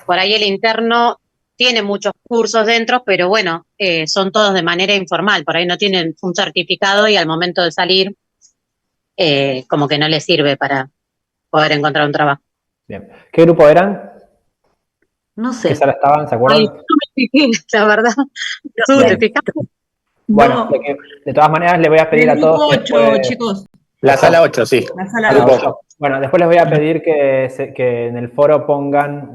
por ahí el interno tiene muchos cursos dentro, pero bueno, son todos de manera informal, por ahí no tienen un certificado y al momento de salir, como que no les sirve para poder encontrar un trabajo. Bien. ¿Qué grupo eran? No ¿Qué sé. sala estaban? ¿Se Ay, acuerdan? no me fijé, la verdad. ¿Tú te fijaste? Bueno, de todas maneras le voy a pedir El a grupo todos 8, después- chicos. La sala 8, sí. La sala Grupo 8. ocho. Bueno, después les voy a pedir que en el foro pongan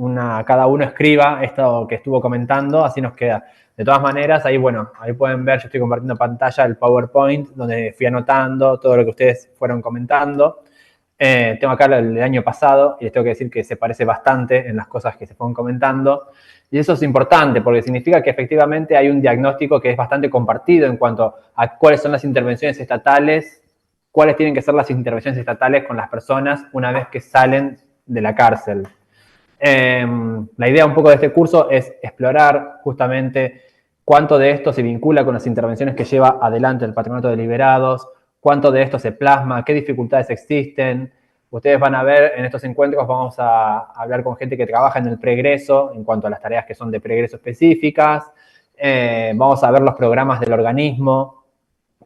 cada uno escriba esto que estuvo comentando, así nos queda. De todas maneras, ahí bueno, ahí pueden ver, yo estoy compartiendo pantalla el PowerPoint, donde fui anotando todo lo que ustedes fueron comentando. Tengo acá el del año pasado y les tengo que decir que se parece bastante en las cosas que se fueron comentando. Y eso es importante porque significa que efectivamente hay un diagnóstico que es bastante compartido en cuanto a cuáles son las intervenciones estatales, cuáles tienen que ser las intervenciones estatales con las personas una vez que salen de la cárcel. La idea un poco de este curso es explorar justamente cuánto de esto se vincula con las intervenciones que lleva adelante el Patronato de Liberados, cuánto de esto se plasma, qué dificultades existen. Ustedes van a ver en estos encuentros, vamos a hablar con gente que trabaja en el preegreso en cuanto a las tareas que son de preegreso específicas. Vamos a ver los programas del organismo,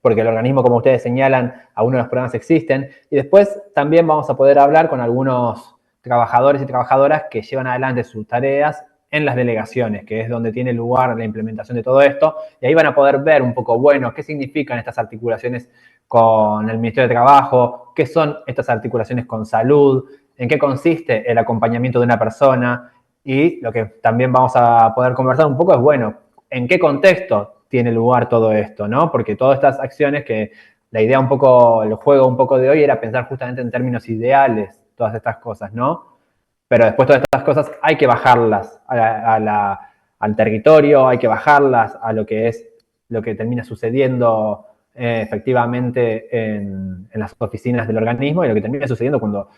porque el organismo, como ustedes señalan, algunos de los programas existen. Y después también vamos a poder hablar con algunos trabajadores y trabajadoras que llevan adelante sus tareas en las delegaciones, que es donde tiene lugar la implementación de todo esto. Y ahí van a poder ver un poco, bueno, qué significan estas articulaciones con el Ministerio de Trabajo, qué son estas articulaciones con salud, en qué consiste el acompañamiento de una persona. Y lo que también vamos a poder conversar un poco es, bueno, en qué contexto tiene lugar todo esto, ¿no? Porque todas estas acciones que la idea un poco, el juego un poco de hoy era pensar justamente en términos ideales, todas estas cosas, ¿no? Pero después todas estas cosas hay que bajarlas al territorio, hay que bajarlas a lo que es lo que termina sucediendo efectivamente en las oficinas del organismo y lo que termina sucediendo cuando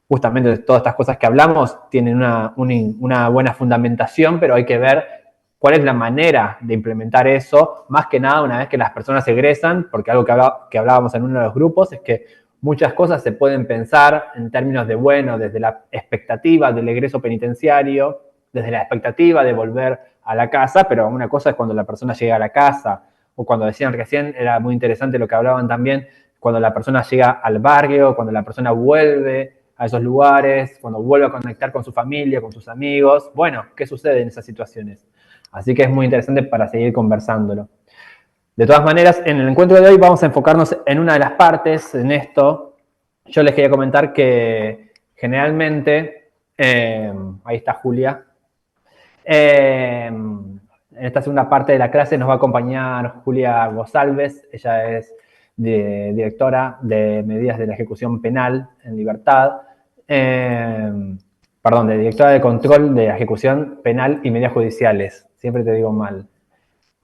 justamente todas estas cosas que hablamos tienen una buena fundamentación, pero hay que ver cuál es la manera de implementar eso, más que nada una vez que las personas egresan, porque algo que hablábamos en uno de los grupos es que muchas cosas se pueden pensar en términos de, bueno, desde la expectativa del egreso penitenciario, desde la expectativa de volver a la casa, pero una cosa es cuando la persona llega a la casa, o cuando decían recién, era muy interesante lo que hablaban también, cuando la persona llega al barrio, cuando la persona vuelve a esos lugares, cuando vuelve a conectar con su familia, con sus amigos. Bueno, ¿qué sucede en esas situaciones? Así que es muy interesante para seguir conversándolo. De todas maneras, en el encuentro de hoy vamos a enfocarnos en una de las partes, en esto. Yo les quería comentar que generalmente, ahí está Julia, en esta segunda parte de la clase nos va a acompañar Julia González, ella es directora de medidas de la ejecución penal en libertad, directora de control de la ejecución penal y medidas judiciales. Siempre te digo mal,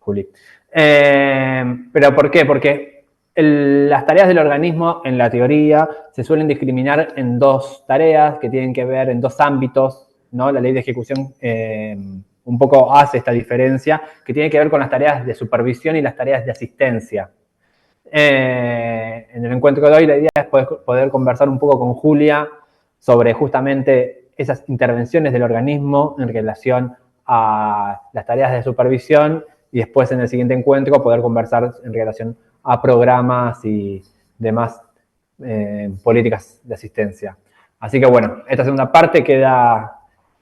Juli. ¿Pero por qué? Porque las tareas del organismo, en la teoría, se suelen discriminar en dos tareas que tienen que ver en dos ámbitos, ¿no? La ley de ejecución un poco hace esta diferencia, que tiene que ver con las tareas de supervisión y las tareas de asistencia. En el encuentro de hoy la idea es poder conversar un poco con Julia sobre justamente esas intervenciones del organismo en relación a las tareas de supervisión y después en el siguiente encuentro poder conversar en relación a programas y demás políticas de asistencia. Así que bueno, esta segunda parte queda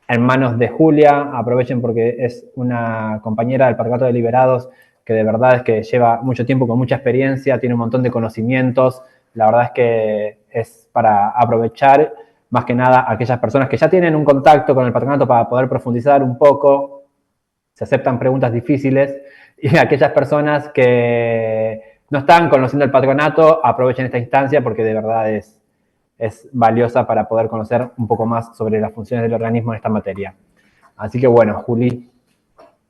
en manos de Julia. Aprovechen porque es una compañera del Patronato de Liberados que de verdad es que lleva mucho tiempo con mucha experiencia, tiene un montón de conocimientos. La verdad es que es para aprovechar más que nada aquellas personas que ya tienen un contacto con el patronato para poder profundizar un poco, se aceptan preguntas difíciles, y aquellas personas que no están conociendo el patronato, aprovechen esta instancia porque de verdad es valiosa para poder conocer un poco más sobre las funciones del organismo en esta materia. Así que bueno, Juli.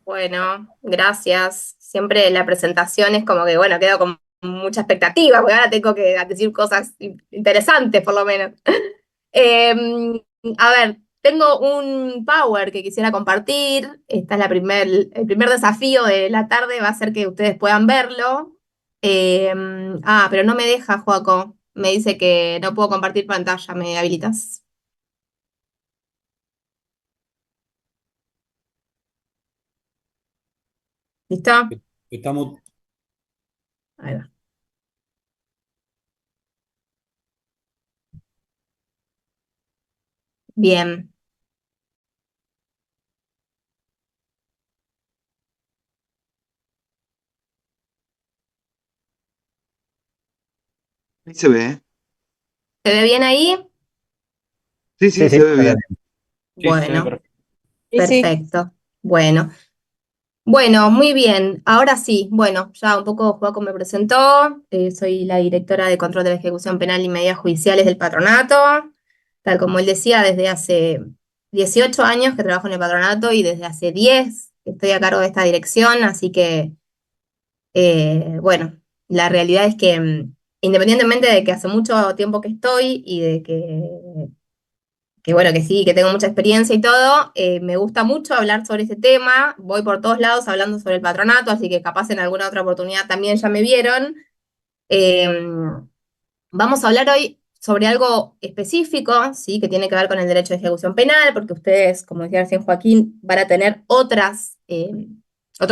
Bueno, gracias. Siempre la presentación es como que, bueno, quedo con mucha expectativa, porque ahora tengo que decir cosas interesantes, por lo menos. A ver, tengo un Power que quisiera compartir. Esta es el primer desafío de la tarde, va a ser que ustedes puedan verlo. Pero no me deja, Joaco. Me dice que no puedo compartir pantalla, ¿me habilitas? ¿Listo? Estamos. Ahí va. Bien. Ahí se ve, ¿eh? ¿Se ve bien ahí? Sí, sí, se ve bien. Bueno, perfecto. Bueno, muy bien. Ahora sí, bueno, ya un poco Joaco me presentó. Soy la directora de control de la ejecución penal y medidas judiciales del patronato. Tal como él decía, desde hace 18 años que trabajo en el patronato y desde hace 10 que estoy a cargo de esta dirección, así que, bueno, la realidad es que independientemente de que hace mucho tiempo que estoy y de que bueno, que sí, que tengo mucha experiencia y todo, me gusta mucho hablar sobre este tema, voy por todos lados hablando sobre el patronato, así que capaz en alguna otra oportunidad también ya me vieron. Vamos a hablar hoy sobre algo específico, ¿sí? Que tiene que ver con el derecho de ejecución penal, porque ustedes, como decía recién Joaquín, van a tener otros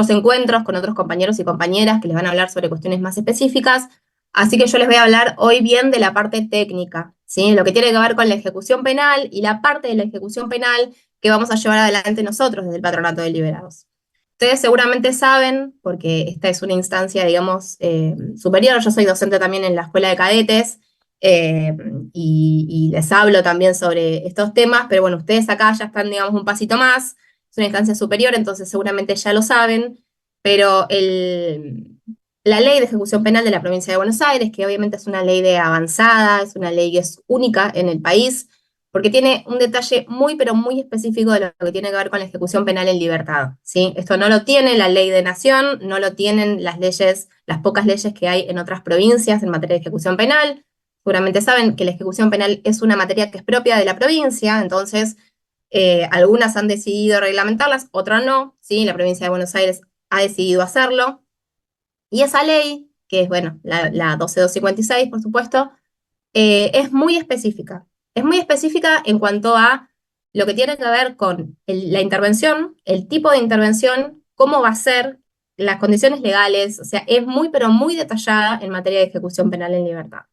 encuentros con otros compañeros y compañeras que les van a hablar sobre cuestiones más específicas. Así que yo les voy a hablar hoy bien de la parte técnica, ¿sí? Lo que tiene que ver con la ejecución penal y la parte de la ejecución penal que vamos a llevar adelante nosotros desde el Patronato de Liberados. Ustedes seguramente saben, porque esta es una instancia, digamos, superior, yo soy docente también en la Escuela de Cadetes, y les hablo también sobre estos temas, pero bueno, ustedes acá ya están, digamos, un pasito más, es una instancia superior, entonces seguramente ya lo saben, pero la ley de ejecución penal de la provincia de Buenos Aires, que obviamente es una ley de avanzada, es una ley que es única en el país, porque tiene un detalle muy, pero muy específico de lo que tiene que ver con la ejecución penal en libertad, ¿sí? Esto no lo tiene la ley de nación, no lo tienen las leyes, las pocas leyes que hay en otras provincias en materia de ejecución penal. Seguramente saben que la ejecución penal es una materia que es propia de la provincia, entonces algunas han decidido reglamentarlas, otras no, ¿sí? La provincia de Buenos Aires ha decidido hacerlo. Y esa ley, que es, bueno, la 12256, por supuesto, es muy específica. Es muy específica en cuanto a lo que tiene que ver con la intervención, el tipo de intervención, cómo va a ser, las condiciones legales, o sea, es muy, pero muy detallada en materia de ejecución penal en libertad.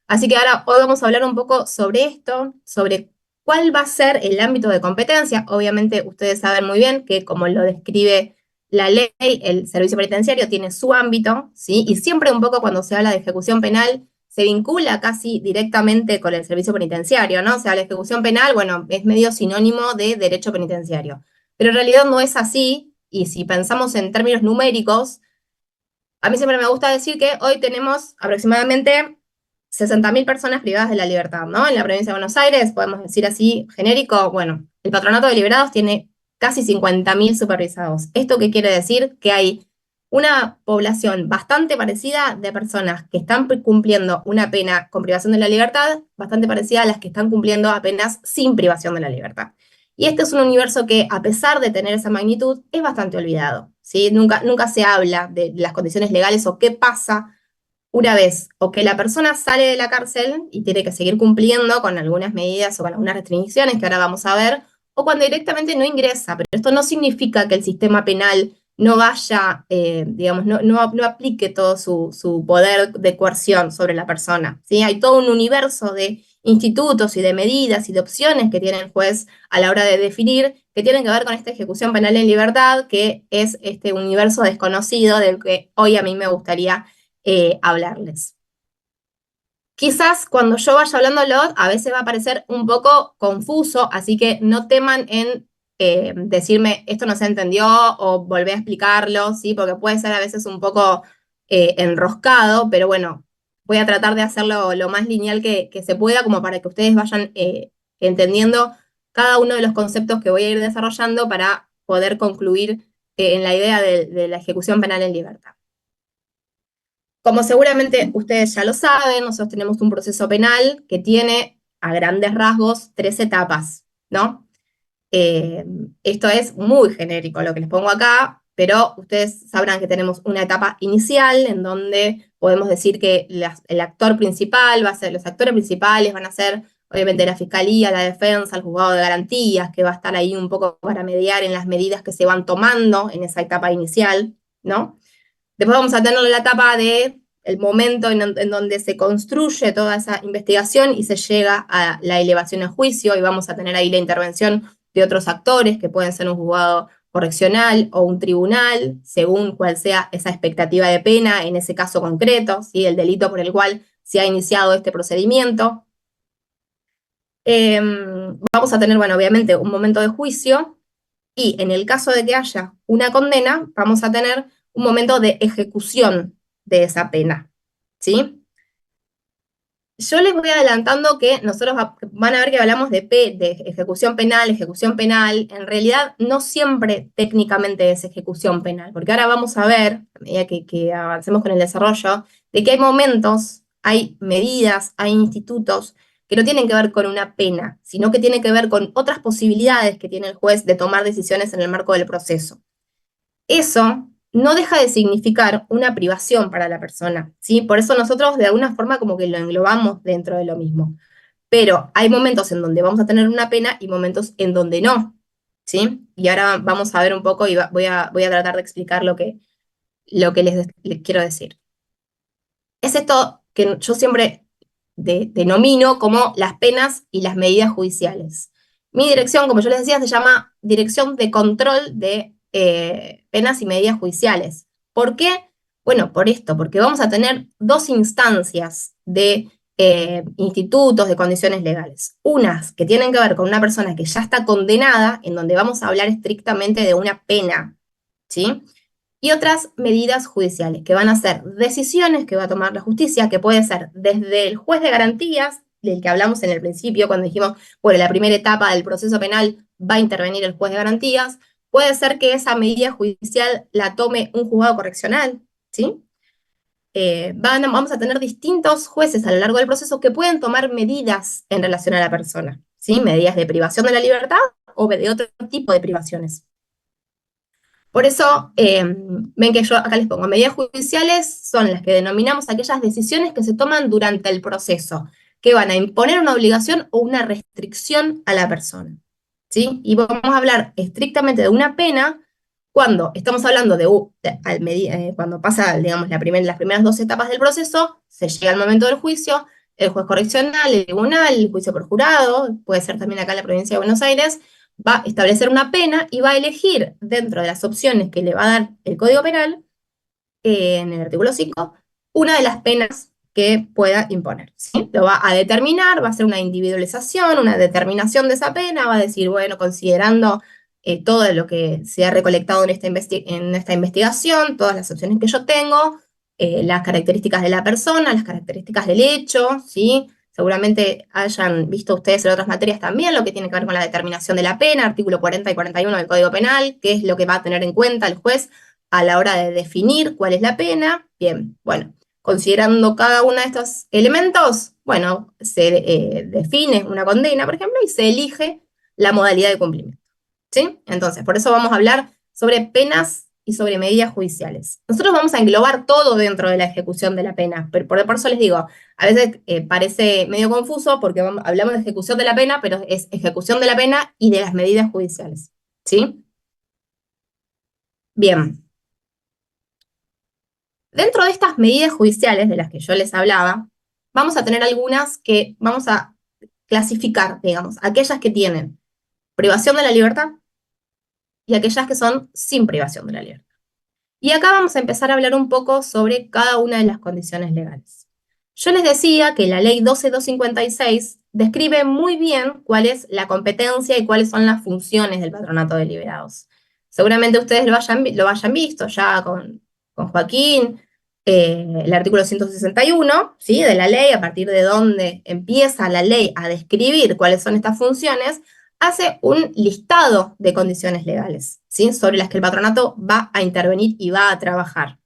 Así que ahora hoy vamos a hablar un poco sobre esto, sobre cuál va a ser el ámbito de competencia. Obviamente ustedes saben muy bien que como lo describe la ley, el servicio penitenciario tiene su ámbito, ¿sí? Y siempre un poco cuando se habla de ejecución penal se vincula casi directamente con el servicio penitenciario, ¿no? O sea, la ejecución penal, bueno, es medio sinónimo de derecho penitenciario. Pero en realidad no es así, y si pensamos en términos numéricos, a mí siempre me gusta decir que hoy tenemos aproximadamente 60.000 personas privadas de la libertad, ¿no? En la provincia de Buenos Aires, podemos decir así, genérico, bueno, el Patronato de Liberados tiene casi 50.000 supervisados. ¿Esto qué quiere decir? Que hay una población bastante parecida de personas que están cumpliendo una pena con privación de la libertad, bastante parecida a las que están cumpliendo apenas sin privación de la libertad. Y este es un universo que, a pesar de tener esa magnitud, es bastante olvidado, ¿sí? Nunca se habla de las condiciones legales o qué pasa una vez o que la persona sale de la cárcel y tiene que seguir cumpliendo con algunas medidas o con algunas restricciones que ahora vamos a ver, o cuando directamente no ingresa. Pero esto no significa que el sistema penal no vaya, digamos, no aplique todo su poder de coerción sobre la persona, ¿sí? Hay todo un universo de institutos y de medidas y de opciones que tiene el juez a la hora de definir que tienen que ver con esta ejecución penal en libertad, que es este universo desconocido del que hoy a mí me gustaría hablarles. Quizás cuando yo vaya hablándolo, a veces va a parecer un poco confuso, así que no teman en decirme esto no se entendió o volver a explicarlo, ¿sí? Porque puede ser a veces un poco enroscado, pero bueno, voy a tratar de hacerlo lo más lineal que se pueda, como para que ustedes vayan entendiendo cada uno de los conceptos que voy a ir desarrollando para poder concluir en la idea de la ejecución penal en libertad. Como seguramente ustedes ya lo saben, nosotros tenemos un proceso penal que tiene a grandes rasgos 3 etapas, ¿no? Esto es muy genérico lo que les pongo acá, pero ustedes sabrán que tenemos una etapa inicial en donde podemos decir que el actor principal va a ser, los actores principales van a ser obviamente la fiscalía, la defensa, el juzgado de garantías, que va a estar ahí un poco para mediar en las medidas que se van tomando en esa etapa inicial, ¿no? Después vamos a tener la etapa de el momento en donde se construye toda esa investigación y se llega a la elevación a juicio, y vamos a tener ahí la intervención de otros actores, que pueden ser un juzgado correccional o un tribunal, según cuál sea esa expectativa de pena en ese caso concreto, ¿sí? El delito por el cual se ha iniciado este procedimiento. Vamos a tener, bueno, obviamente un momento de juicio, y en el caso de que haya una condena, vamos a tener un momento de ejecución de esa pena, ¿sí? Yo les voy adelantando que nosotros van a ver que hablamos de ejecución penal, en realidad no siempre técnicamente es ejecución penal, porque ahora vamos a ver, a medida que avancemos con el desarrollo, de que hay momentos, hay medidas, hay institutos que no tienen que ver con una pena, sino que tienen que ver con otras posibilidades que tiene el juez de tomar decisiones en el marco del proceso. Eso no deja de significar una privación para la persona, ¿sí? Por eso nosotros de alguna forma como que lo englobamos dentro de lo mismo. Pero hay momentos en donde vamos a tener una pena y momentos en donde no, ¿sí? Y ahora vamos a ver un poco y voy a tratar de explicar lo que les quiero decir. Es esto que yo siempre denomino como las penas y las medidas judiciales. Mi dirección, como yo les decía, se llama Dirección de Control de Penas y Medidas Judiciales. ¿Por qué? Bueno, por esto, porque vamos a tener 2 instancias de institutos de condiciones legales. Unas que tienen que ver con una persona que ya está condenada, en donde vamos a hablar estrictamente de una pena, ¿sí? Y otras medidas judiciales, que van a ser decisiones que va a tomar la justicia, que puede ser desde el juez de garantías, del que hablamos en el principio, cuando dijimos, bueno, la primera etapa del proceso penal va a intervenir el juez de garantías, puede ser que esa medida judicial la tome un juzgado correccional, ¿sí? Vamos a tener distintos jueces a lo largo del proceso que pueden tomar medidas en relación a la persona, ¿sí? Medidas de privación de la libertad o de otro tipo de privaciones. Por eso, ven que yo acá les pongo, medidas judiciales son las que denominamos aquellas decisiones que se toman durante el proceso, que van a imponer una obligación o una restricción a la persona, ¿sí? Y vamos a hablar estrictamente de una pena cuando estamos hablando cuando pasa, digamos, las primeras 2 etapas del proceso, se llega al momento del juicio, el juez correccional, el tribunal, el juicio por jurado, puede ser también acá en la provincia de Buenos Aires, va a establecer una pena y va a elegir dentro de las opciones que le va a dar el Código Penal, en el artículo 5, una de las penas que pueda imponer, ¿sí? Lo va a determinar, va a hacer una individualización, una determinación de esa pena, va a decir, bueno, considerando todo lo que se ha recolectado en esta investigación, todas las opciones que yo tengo, las características de la persona, las características del hecho, ¿sí? Seguramente hayan visto ustedes en otras materias también lo que tiene que ver con la determinación de la pena, artículo 40 y 41 del Código Penal, qué es lo que va a tener en cuenta el juez a la hora de definir cuál es la pena. Bien, bueno, considerando cada uno de estos elementos, bueno, se define una condena, por ejemplo, y se elige la modalidad de cumplimiento, ¿sí? Entonces, por eso vamos a hablar sobre penas y sobre medidas judiciales. Nosotros vamos a englobar todo dentro de la ejecución de la pena, pero por eso les digo, a veces parece medio confuso porque hablamos de ejecución de la pena, pero es ejecución de la pena y de las medidas judiciales, ¿sí? Bien. Dentro de estas medidas judiciales de las que yo les hablaba, vamos a tener algunas que vamos a clasificar, digamos, aquellas que tienen privación de la libertad y aquellas que son sin privación de la libertad. Y acá vamos a empezar a hablar un poco sobre cada una de las condiciones legales. Yo les decía que la ley 12256 describe muy bien cuál es la competencia y cuáles son las funciones del patronato de liberados. Seguramente ustedes lo hayan visto ya con Joaquín, el artículo 161, ¿sí? De la ley, a partir de donde empieza la ley a describir cuáles son estas funciones, hace un listado de condiciones legales, ¿sí? Sobre las que el patronato va a intervenir y va a trabajar.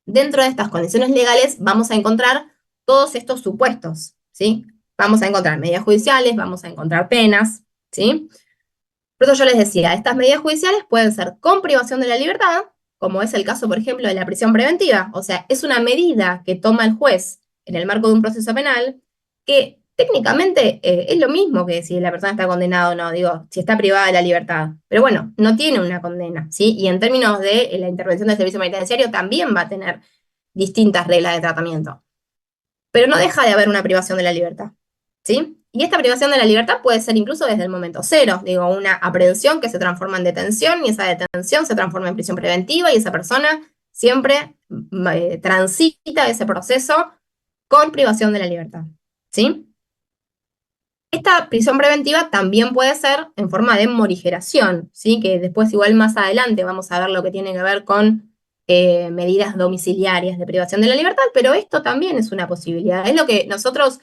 Dentro de estas condiciones legales vamos a encontrar todos estos supuestos, ¿sí? Vamos a encontrar medidas judiciales, vamos a encontrar penas, ¿sí? Por eso yo les decía, estas medidas judiciales pueden ser con privación de la libertad, como es el caso, por ejemplo, de la prisión preventiva. O sea, es una medida que toma el juez en el marco de un proceso penal que técnicamente es lo mismo que si la persona está condenada o no, digo, si está privada de la libertad. Pero bueno, no tiene una condena, ¿sí? Y en términos de la intervención del servicio penitenciario también va a tener distintas reglas de tratamiento. Pero no deja de haber una privación de la libertad, ¿sí? Y esta privación de la libertad puede ser incluso desde el momento cero, digo, una aprehensión que se transforma en detención y esa detención se transforma en prisión preventiva y esa persona siempre transita ese proceso con privación de la libertad, ¿sí? Esta prisión preventiva también puede ser en forma de morigeración, ¿sí? Que después igual más adelante vamos a ver lo que tiene que ver con medidas domiciliarias de privación de la libertad, pero esto también es una posibilidad. Es lo que nosotros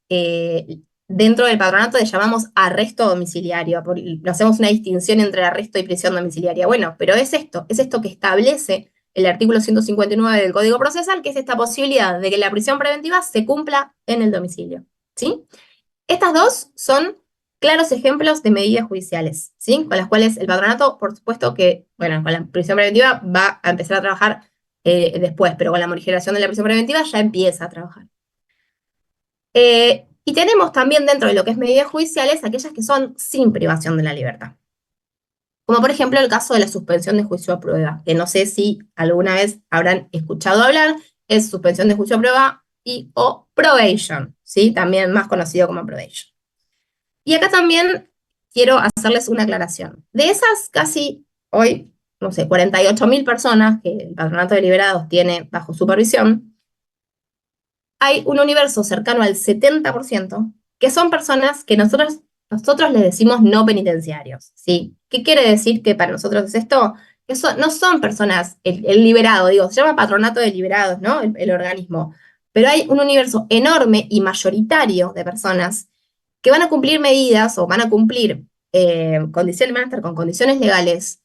dentro del patronato le llamamos arresto domiciliario, hacemos una distinción entre arresto y prisión domiciliaria. Bueno, pero es esto que establece el artículo 159 del Código Procesal, que es esta posibilidad de que la prisión preventiva se cumpla en el domicilio, ¿sí? Estas dos son claros ejemplos de medidas judiciales, ¿sí? Con las cuales el patronato, por supuesto que, bueno, con la prisión preventiva va a empezar a trabajar después, pero con la morigeración de la prisión preventiva ya empieza a trabajar. Y tenemos también dentro de lo que es medidas judiciales aquellas que son sin privación de la libertad. Como por ejemplo el caso de la suspensión de juicio a prueba, que no sé si alguna vez habrán escuchado hablar, es suspensión de juicio a prueba y o probation, ¿sí? También más conocido como probation. Y acá también quiero hacerles una aclaración. De esas casi hoy, no sé, 48.000 personas que el Patronato de Liberados tiene bajo supervisión, hay un universo cercano al 70% que son personas que nosotros les decimos no penitenciarios, ¿sí? ¿Qué quiere decir que para nosotros es esto? Que no son personas, el liberado, digo, se llama Patronato de Liberados, ¿no? El organismo. Pero hay un universo enorme y mayoritario de personas que van a cumplir medidas o van a cumplir condiciones, van a estar con condiciones legales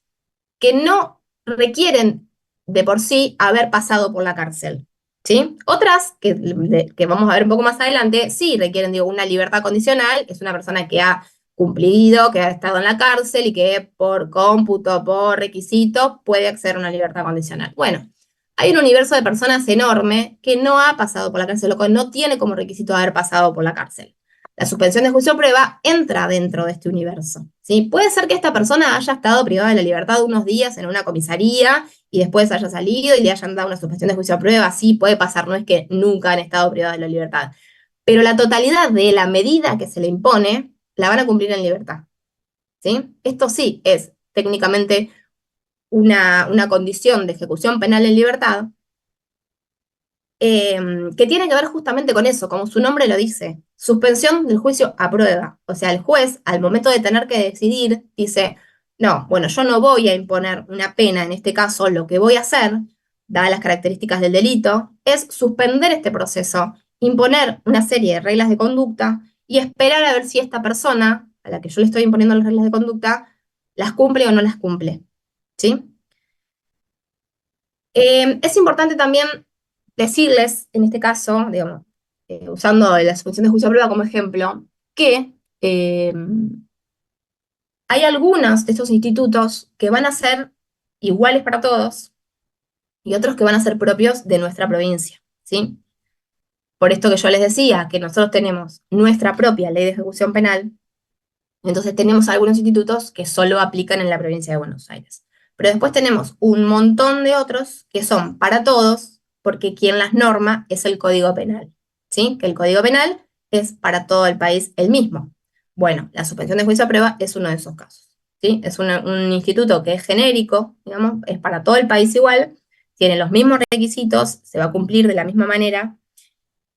que no requieren de por sí haber pasado por la cárcel, ¿sí? Otras, que vamos a ver un poco más adelante, sí requieren, digo, una libertad condicional, es una persona que ha cumplido, que ha estado en la cárcel y que por cómputo, por requisito, puede acceder a una libertad condicional. Bueno, hay un universo de personas enorme que no ha pasado por la cárcel, lo cual no tiene como requisito haber pasado por la cárcel. La suspensión de juicio a prueba entra dentro de este universo, ¿sí? Puede ser que esta persona haya estado privada de la libertad unos días en una comisaría y después haya salido y le hayan dado una suspensión de juicio a prueba, sí, puede pasar, no es que nunca han estado privados de la libertad. Pero la totalidad de la medida que se le impone la van a cumplir en libertad, ¿sí? Esto sí es técnicamente una condición de ejecución penal en libertad, que tiene que ver justamente con eso, como su nombre lo dice, suspensión del juicio a prueba. O sea, el juez, al momento de tener que decidir, dice, no, bueno, yo no voy a imponer una pena, en este caso lo que voy a hacer, dadas las características del delito, es suspender este proceso, imponer una serie de reglas de conducta y esperar a ver si esta persona, a la que yo le estoy imponiendo las reglas de conducta, las cumple o no las cumple, ¿sí? Es importante también decirles, en este caso, digamos, usando la suspensión de juicio a prueba como ejemplo, que hay algunos de estos institutos que van a ser iguales para todos y otros que van a ser propios de nuestra provincia, ¿sí? Por esto que yo les decía, que nosotros tenemos nuestra propia ley de ejecución penal, entonces tenemos algunos institutos que solo aplican en la provincia de Buenos Aires. Pero después tenemos un montón de otros que son para todos, porque quien las norma es el Código Penal, ¿sí? Que el Código Penal es para todo el país el mismo. Bueno, la suspensión de juicio a prueba es uno de esos casos, ¿sí? Es un instituto que es genérico, digamos, es para todo el país igual, tiene los mismos requisitos, se va a cumplir de la misma manera.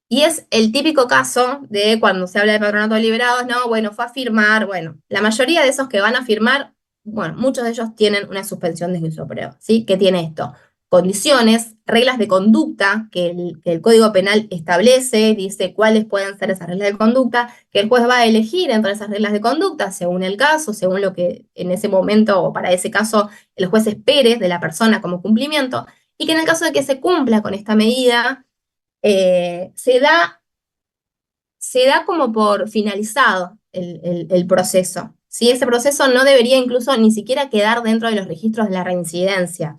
Y es el típico caso de cuando se habla de patronato de liberados, no, bueno, fue a firmar, bueno, la mayoría de esos que van a firmar, bueno, muchos de ellos tienen una suspensión de juicio de prueba, ¿sí? ¿Qué tiene esto? Condiciones, reglas de conducta que el Código Penal establece, dice cuáles pueden ser esas reglas de conducta, que el juez va a elegir entre esas reglas de conducta según el caso, según lo que en ese momento o para ese caso el juez espere de la persona como cumplimiento, y que en el caso de que se cumpla con esta medida, se da como por finalizado el proceso, ¿sí? Ese proceso no debería incluso ni siquiera quedar dentro de los registros de la reincidencia.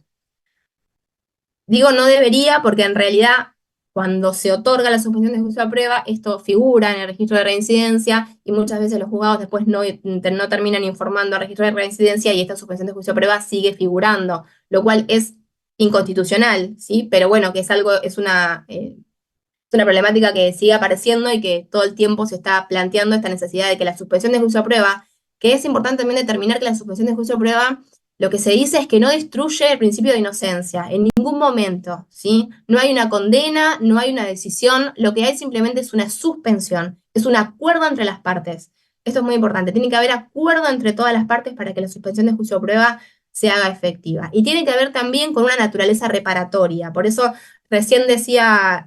Digo no debería porque en realidad cuando se otorga la suspensión de juicio a prueba, esto figura en el registro de reincidencia y muchas veces los juzgados después no terminan informando al registro de reincidencia y esta suspensión de juicio a prueba sigue figurando, lo cual es inconstitucional, ¿sí? Pero bueno, que es una problemática que sigue apareciendo y que todo el tiempo se está planteando esta necesidad de que la suspensión de juicio a prueba, que es importante también determinar que la suspensión de juicio a prueba, lo que se dice es que no destruye el principio de inocencia en ningún momento, ¿sí? No hay una condena, no hay una decisión, lo que hay simplemente es una suspensión, es un acuerdo entre las partes. Esto es muy importante, tiene que haber acuerdo entre todas las partes para que la suspensión de juicio a prueba se haga efectiva. Y tiene que haber también con una naturaleza reparatoria, por eso recién decía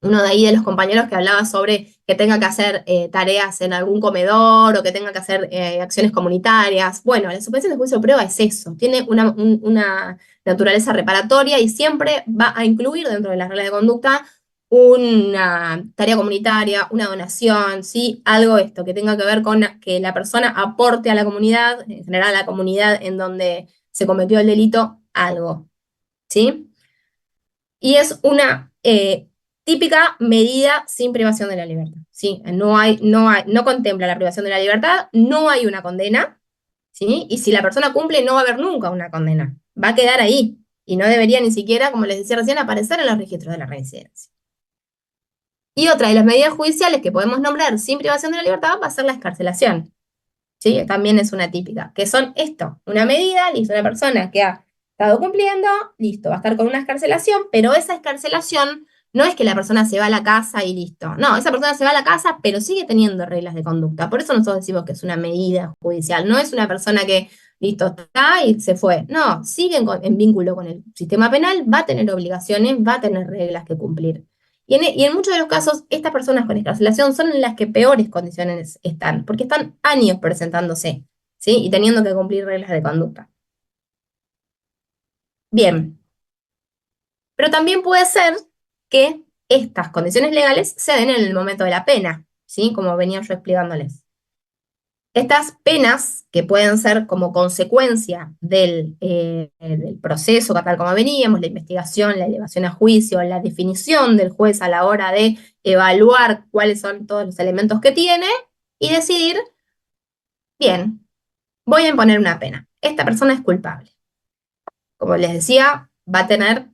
uno de ahí de los compañeros que hablaba sobre que tenga que hacer tareas en algún comedor o que tenga que hacer acciones comunitarias. Bueno, la suspensión de juicio de prueba es eso, tiene una naturaleza reparatoria y siempre va a incluir dentro de las reglas de conducta una tarea comunitaria, una donación, ¿sí? Algo esto que tenga que ver con que la persona aporte a la comunidad, en general a la comunidad en donde se cometió el delito, algo, ¿sí? Y es una típica medida sin privación de la libertad, ¿sí? No contempla la privación de la libertad, no hay una condena, ¿sí? Y si la persona cumple, no va a haber nunca una condena, va a quedar ahí, y no debería ni siquiera, como les decía recién, aparecer en los registros de la reincidencia. Y otra de las medidas judiciales que podemos nombrar sin privación de la libertad va a ser la excarcelación, ¿sí? También es una típica, que son esto, una medida, listo, una persona que ha estado cumpliendo, listo, va a estar con una excarcelación, pero esa excarcelación no es que la persona se va a la casa y listo. No, esa persona se va a la casa, pero sigue teniendo reglas de conducta. Por eso nosotros decimos que es una medida judicial. No es una persona que, listo, está y se fue. No, sigue en vínculo con el sistema penal, va a tener obligaciones, va a tener reglas que cumplir. Y en muchos de los casos, estas personas con excarcelación son en las que peores condiciones están, porque están años presentándose, ¿sí? Y teniendo que cumplir reglas de conducta. Bien. Pero también puede ser que estas condiciones legales se den en el momento de la pena, ¿sí? Como venía yo explicándoles. Estas penas, que pueden ser como consecuencia del proceso, tal como veníamos, la investigación, la elevación a juicio, la definición del juez a la hora de evaluar cuáles son todos los elementos que tiene y decidir, bien, voy a imponer una pena. Esta persona es culpable. Como les decía, va a tener,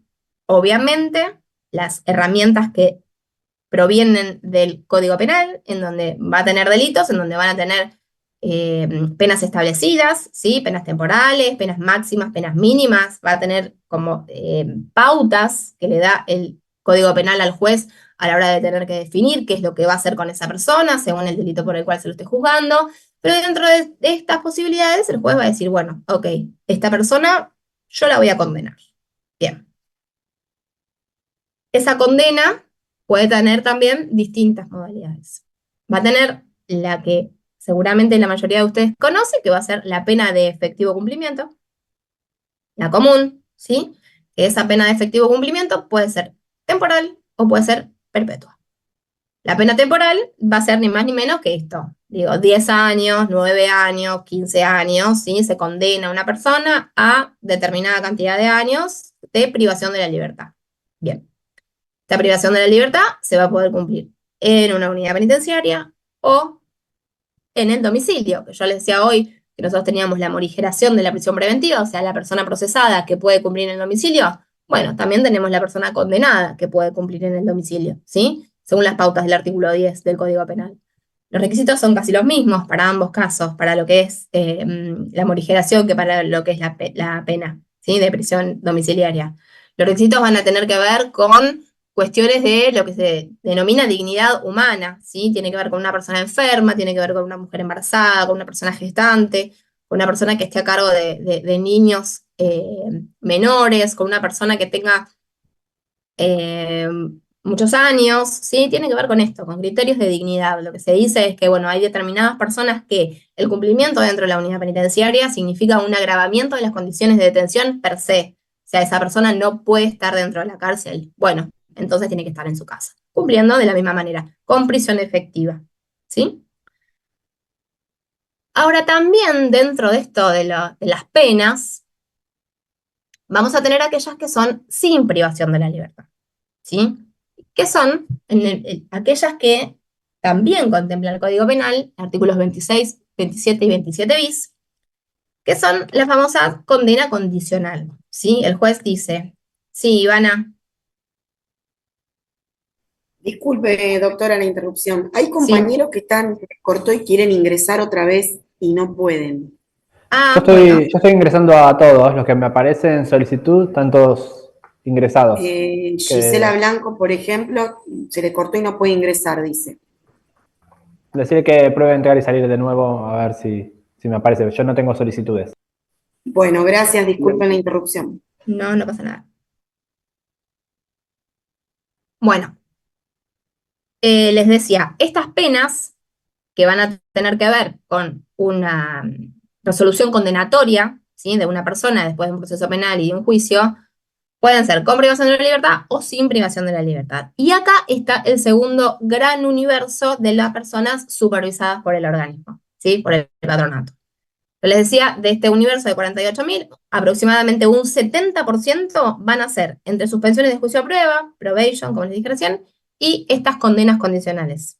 obviamente, las herramientas que provienen del Código Penal, en donde va a tener delitos, en donde van a tener penas establecidas, ¿sí? Penas temporales, penas máximas, penas mínimas, va a tener como pautas que le da el Código Penal al juez a la hora de tener que definir qué es lo que va a hacer con esa persona, según el delito por el cual se lo esté juzgando, pero dentro de estas posibilidades el juez va a decir, bueno, ok, esta persona yo la voy a condenar. Bien. Esa condena puede tener también distintas modalidades. Va a tener la que seguramente la mayoría de ustedes conocen, que va a ser la pena de efectivo cumplimiento, la común, ¿sí? Esa pena de efectivo cumplimiento puede ser temporal o puede ser perpetua. La pena temporal va a ser ni más ni menos que esto. Digo, 10 años, 9 años, 15 años, ¿sí? Se condena a una persona a determinada cantidad de años de privación de la libertad. Bien. Esta privación de la libertad se va a poder cumplir en una unidad penitenciaria o en el domicilio, que yo les decía hoy que nosotros teníamos la morigeración de la prisión preventiva, o sea, la persona procesada que puede cumplir en el domicilio. Bueno, también tenemos la persona condenada que puede cumplir en el domicilio, ¿sí? Según las pautas del artículo 10 del Código Penal. Los requisitos son casi los mismos para ambos casos, para lo que es la morigeración que para lo que es la pena. ¿sí? De prisión domiciliaria. Los requisitos van a tener que ver con cuestiones de lo que se denomina dignidad humana, ¿sí? Tiene que ver con una persona enferma, tiene que ver con una mujer embarazada, con una persona gestante, con una persona que esté a cargo de niños menores, con una persona que tenga muchos años, ¿sí? Tiene que ver con esto, con criterios de dignidad. Lo que se dice es que, bueno, hay determinadas personas que el cumplimiento dentro de la unidad penitenciaria significa un agravamiento de las condiciones de detención per se. O sea, esa persona no puede estar dentro de la cárcel. Bueno, entonces tiene que estar en su casa, cumpliendo de la misma manera, con prisión efectiva, ¿sí? Ahora también dentro de esto de las penas, vamos a tener aquellas que son sin privación de la libertad, ¿sí? Que son aquellas que también contempla el Código Penal, artículos 26, 27 y 27 bis, que son la famosa condena condicional, ¿sí? El juez dice, sí, Ivana. Disculpe, doctora, la interrupción. Hay Sí. compañeros que están, cortó y quieren ingresar otra vez y no pueden. Ah, Yo estoy ingresando a todos, los que me aparecen en solicitud, están todos ingresados. Gisela Blanco, por ejemplo, se le cortó y no puede ingresar, dice. Decir que pruebe entrar y salir de nuevo, a ver si me aparece. Yo no tengo solicitudes. Bueno, gracias, disculpen la interrupción. No, no pasa nada. Bueno, les decía, estas penas que van a tener que ver con una resolución condenatoria, ¿sí? De una persona después de un proceso penal y de un juicio, pueden ser con privación de la libertad o sin privación de la libertad. Y acá está el segundo gran universo de las personas supervisadas por el organismo, ¿sí? Por el patronato. Yo les decía, de este universo de 48.000, aproximadamente un 70% van a ser entre suspensiones de juicio a prueba, probation, como les dije recién, y estas condenas condicionales,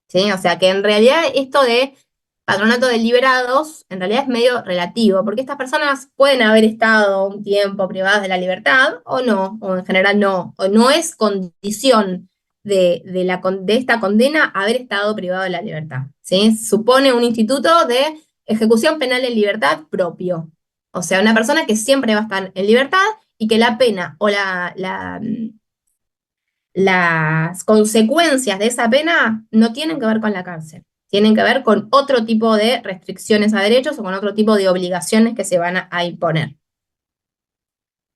¿sí? O sea que en realidad esto de patronato de liberados, en realidad es medio relativo, porque estas personas pueden haber estado un tiempo privadas de la libertad, o no, o en general no, o no es condición de esta condena haber estado privado de la libertad, ¿sí? Supone un instituto de ejecución penal en libertad propio, o sea, una persona que siempre va a estar en libertad y que la pena o las consecuencias de esa pena no tienen que ver con la cárcel, tienen que ver con otro tipo de restricciones a derechos o con otro tipo de obligaciones que se van a imponer.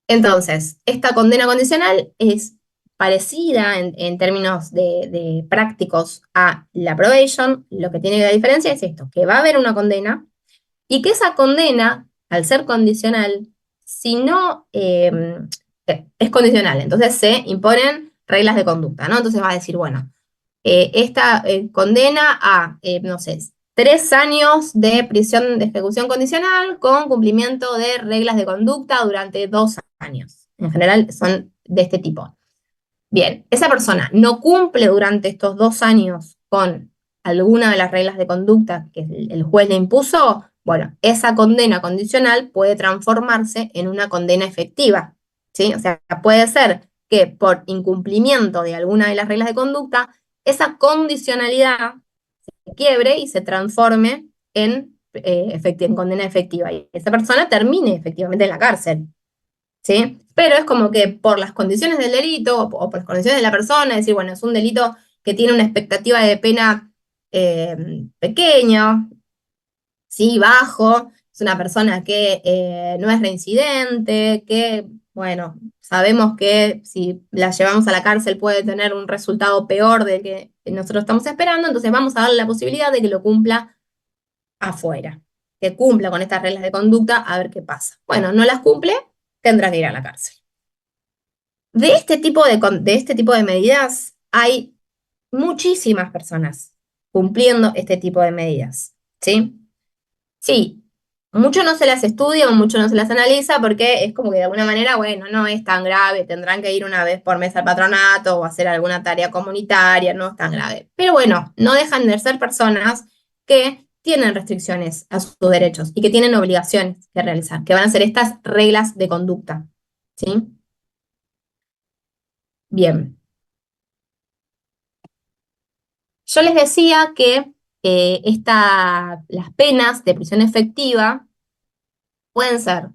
Entonces, esta condena condicional es parecida en términos de prácticos a la probation. Lo que tiene la diferencia es esto, que va a haber una condena y que esa condena, al ser condicional, si no es condicional, entonces se imponen reglas de conducta, ¿no? Entonces va a decir, bueno, esta condena a, no sé, 3 años de prisión de ejecución condicional con cumplimiento de reglas de conducta durante 2 años. En general son de este tipo. Bien, esa persona no cumple durante estos 2 años con alguna de las reglas de conducta que el juez le impuso, bueno, esa condena condicional puede transformarse en una condena efectiva, ¿sí? O sea, puede ser que por incumplimiento de alguna de las reglas de conducta, esa condicionalidad se quiebre y se transforme en condena efectiva. Y esa persona termine efectivamente en la cárcel, ¿sí? Pero es como que por las condiciones del delito o por las condiciones de la persona, es decir, bueno, es un delito que tiene una expectativa de pena pequeño, ¿sí? Bajo, es una persona que no es reincidente, que, bueno, sabemos que si la llevamos a la cárcel puede tener un resultado peor del que nosotros estamos esperando, entonces vamos a darle la posibilidad de que lo cumpla afuera, que cumpla con estas reglas de conducta, a ver qué pasa. Bueno, no las cumple, tendrá que ir a la cárcel. De este tipo de medidas hay muchísimas personas cumpliendo este tipo de medidas, ¿sí? Sí, mucho no se las estudia o mucho no se las analiza porque es como que de alguna manera, bueno, no es tan grave, tendrán que ir una vez por mes al patronato o hacer alguna tarea comunitaria, no es tan grave. Pero bueno, no dejan de ser personas que tienen restricciones a sus derechos y que tienen obligaciones que realizar, que van a ser estas reglas de conducta, ¿sí? Bien. Yo les decía que las penas de prisión efectiva pueden ser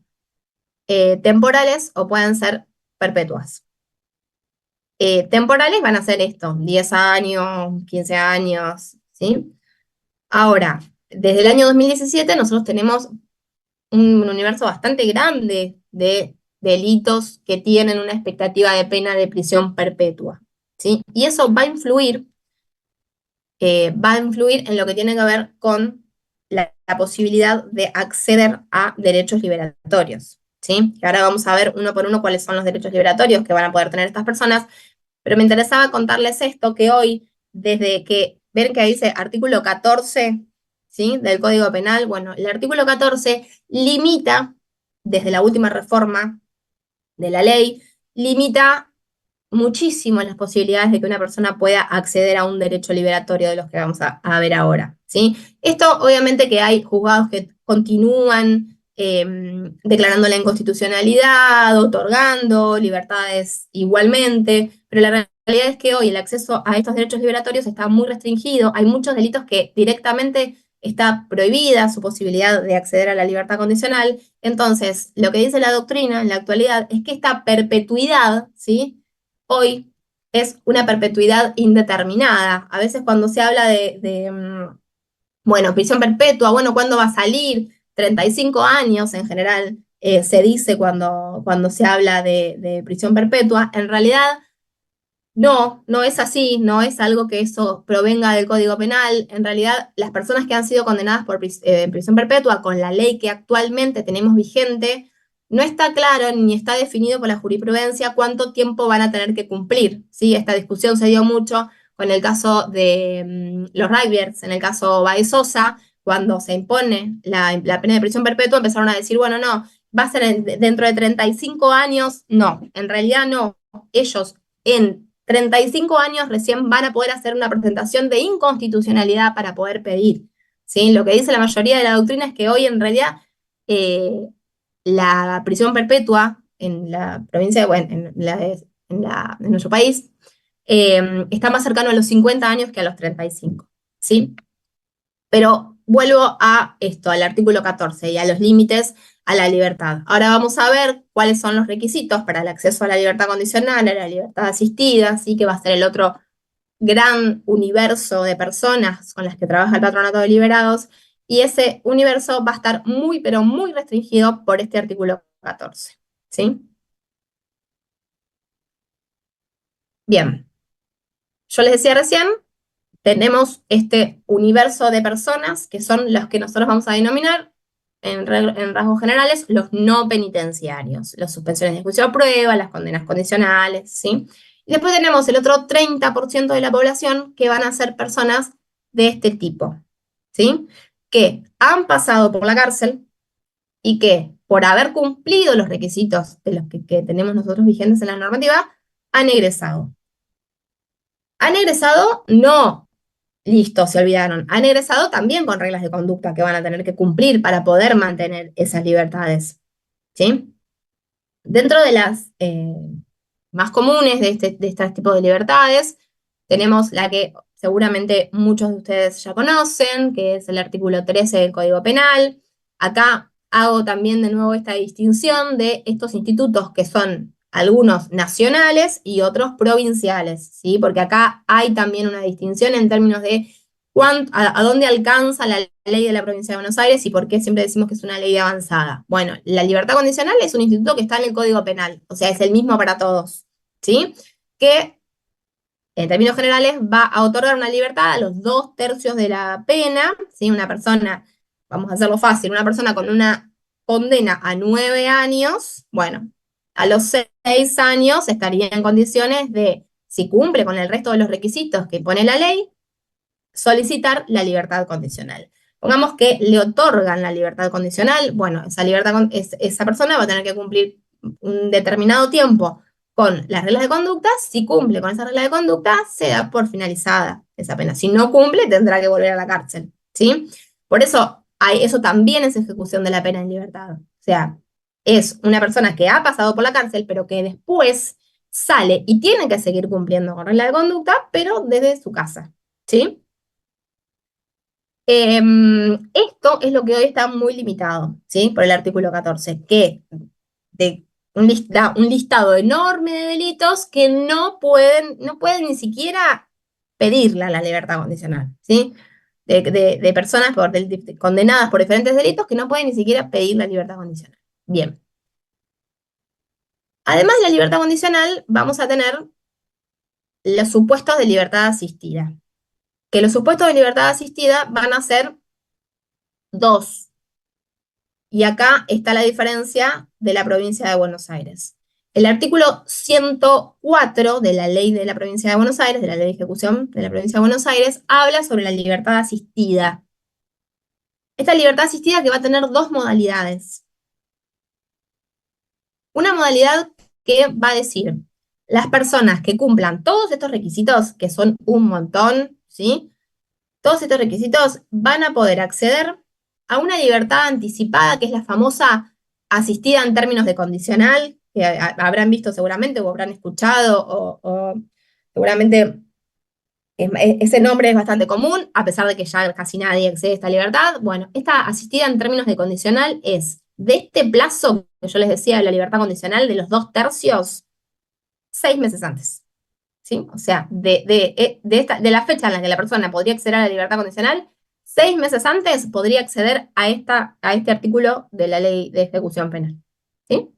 temporales o pueden ser perpetuas. Temporales van a ser esto, 10 años, 15 años, ¿sí? Ahora, desde el año 2017 nosotros tenemos un universo bastante grande de delitos que tienen una expectativa de pena de prisión perpetua, ¿sí? Y eso va a influir en lo que tiene que ver con la posibilidad de acceder a derechos liberatorios, ¿sí? Y ahora vamos a ver uno por uno cuáles son los derechos liberatorios que van a poder tener estas personas, pero me interesaba contarles esto, que hoy, desde que, ven que dice artículo 14, ¿sí? Del Código Penal, bueno, el artículo 14 limita, desde la última reforma de la ley, limita muchísimo las posibilidades de que una persona pueda acceder a un derecho liberatorio de los que vamos a ver ahora, ¿sí? Esto, obviamente, que hay juzgados que continúan declarando la inconstitucionalidad, otorgando libertades igualmente, pero la realidad es que hoy el acceso a estos derechos liberatorios está muy restringido, hay muchos delitos que directamente está prohibida su posibilidad de acceder a la libertad condicional. Entonces, lo que dice la doctrina en la actualidad es que esta perpetuidad, ¿sí?, hoy es una perpetuidad indeterminada. A veces cuando se habla bueno, prisión perpetua, bueno, ¿cuándo va a salir? 35 años en general se dice cuando se habla de prisión perpetua. En realidad, no es así, no es algo que eso provenga del Código Penal. En realidad, las personas que han sido condenadas por prisión perpetua con la ley que actualmente tenemos vigente, no está claro ni está definido por la jurisprudencia cuánto tiempo van a tener que cumplir, ¿sí? Esta discusión se dio mucho con el caso de los Rikers, en el caso Baez Sosa, cuando se impone la pena de prisión perpetua, empezaron a decir, bueno, no, va a ser dentro de 35 años. No, en realidad no. Ellos en 35 años recién van a poder hacer una presentación de inconstitucionalidad para poder pedir, ¿sí? Lo que dice la mayoría de la doctrina es que hoy en realidad la prisión perpetua en la provincia de, bueno, en nuestro país está más cercano a los 50 años que a los 35, ¿sí? Pero vuelvo a esto, al artículo 14 y a los límites a la libertad. Ahora vamos a ver cuáles son los requisitos para el acceso a la libertad condicional, a la libertad asistida, ¿sí? Que va a ser el otro gran universo de personas con las que trabaja el Patronato de Liberados, y ese universo va a estar muy, pero muy restringido por este artículo 14, ¿sí? Bien, yo les decía recién, tenemos este universo de personas que son los que nosotros vamos a denominar, en rasgos generales, los no penitenciarios, las suspensiones de juicio a prueba, las condenas condicionales, ¿sí? Y después tenemos el otro 30% de la población que van a ser personas de este tipo, ¿sí? Que han pasado por la cárcel y que, por haber cumplido los requisitos de los que tenemos nosotros vigentes en la normativa, han egresado. Han egresado no, listo, se olvidaron. Han egresado también con reglas de conducta que van a tener que cumplir para poder mantener esas libertades, ¿sí? Dentro de las más comunes de este tipo de libertades, tenemos la que seguramente muchos de ustedes ya conocen, que es el artículo 13 del Código Penal. Acá hago también de nuevo esta distinción de estos institutos que son algunos nacionales y otros provinciales, ¿sí? Porque acá hay también una distinción en términos de a dónde alcanza la ley de la provincia de Buenos Aires y por qué siempre decimos que es una ley avanzada. Bueno, la libertad condicional es un instituto que está en el Código Penal, o sea, es el mismo para todos, ¿sí? Que en términos generales va a otorgar una libertad a los 2/3 de la pena, ¿sí? Una persona, vamos a hacerlo fácil, una persona con una condena a 9 años, bueno, a los 6 años estaría en condiciones de, si cumple con el resto de los requisitos que pone la ley, solicitar la libertad condicional. Pongamos que le otorgan la libertad condicional, bueno, esa persona va a tener que cumplir un determinado tiempo con las reglas de conducta. Si cumple con esa regla de conducta, se da por finalizada esa pena. Si no cumple, tendrá que volver a la cárcel, ¿sí? Por eso, eso también es ejecución de la pena en libertad. O sea, es una persona que ha pasado por la cárcel, pero que después sale y tiene que seguir cumpliendo con regla de conducta, pero desde su casa, ¿sí? Esto es lo que hoy está muy limitado, ¿sí? Por el artículo 14, que da un listado enorme de delitos que no pueden ni siquiera pedirla la libertad condicional, ¿sí? De personas condenadas por diferentes delitos que no pueden ni siquiera pedir la libertad condicional. Bien. Además de la libertad condicional, vamos a tener los supuestos de libertad asistida. Que los supuestos de libertad asistida van a ser dos. Y acá está la diferencia de la provincia de Buenos Aires. El artículo 104 de la ley de la provincia de Buenos Aires, de la ley de ejecución de la provincia de Buenos Aires, habla sobre la libertad asistida. Esta libertad asistida que va a tener dos modalidades. Una modalidad que va a decir, las personas que cumplan todos estos requisitos, que son un montón, ¿sí? Todos estos requisitos van a poder acceder a una libertad anticipada, que es la famosa asistida en términos de condicional, que habrán visto seguramente o habrán escuchado, o seguramente ese nombre es bastante común, a pesar de que ya casi nadie accede a esta libertad. Bueno, esta asistida en términos de condicional es de este plazo que yo les decía de la libertad condicional de los 2/3, 6 meses antes. ¿Sí? O sea, de la fecha en la que la persona podría acceder a la libertad condicional, 6 meses antes podría acceder a este artículo de la ley de ejecución penal. ¿Sí?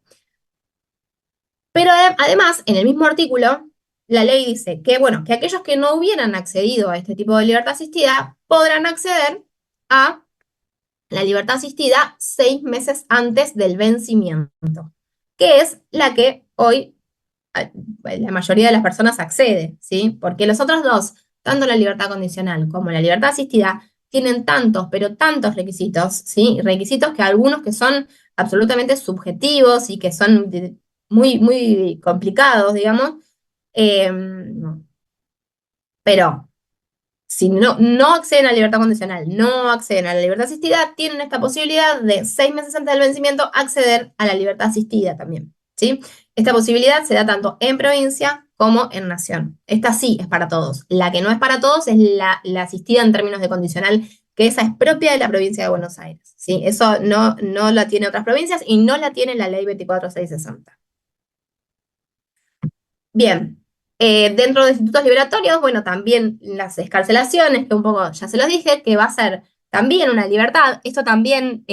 Pero además, en el mismo artículo, la ley dice que, bueno, que aquellos que no hubieran accedido a este tipo de libertad asistida podrán acceder a la libertad asistida 6 meses antes del vencimiento, que es la que hoy la mayoría de las personas accede, ¿sí? Porque los otros dos, tanto la libertad condicional como la libertad asistida, tienen tantos, pero tantos requisitos, ¿sí? Requisitos que algunos que son absolutamente subjetivos y que son muy, muy complicados, digamos, pero si no acceden a la libertad condicional, no acceden a la libertad asistida, tienen esta posibilidad de 6 meses antes del vencimiento acceder a la libertad asistida también, ¿sí? Esta posibilidad se da tanto en provincia como en nación. Esta sí es para todos. La que no es para todos es la asistida en términos de condicional, que esa es propia de la provincia de Buenos Aires, ¿sí? Eso no la tiene otras provincias y no la tiene la ley 24660. Bien. Dentro de institutos liberatorios, bueno, también las excarcelaciones, que un poco ya se los dije, que va a ser también una libertad. Esto también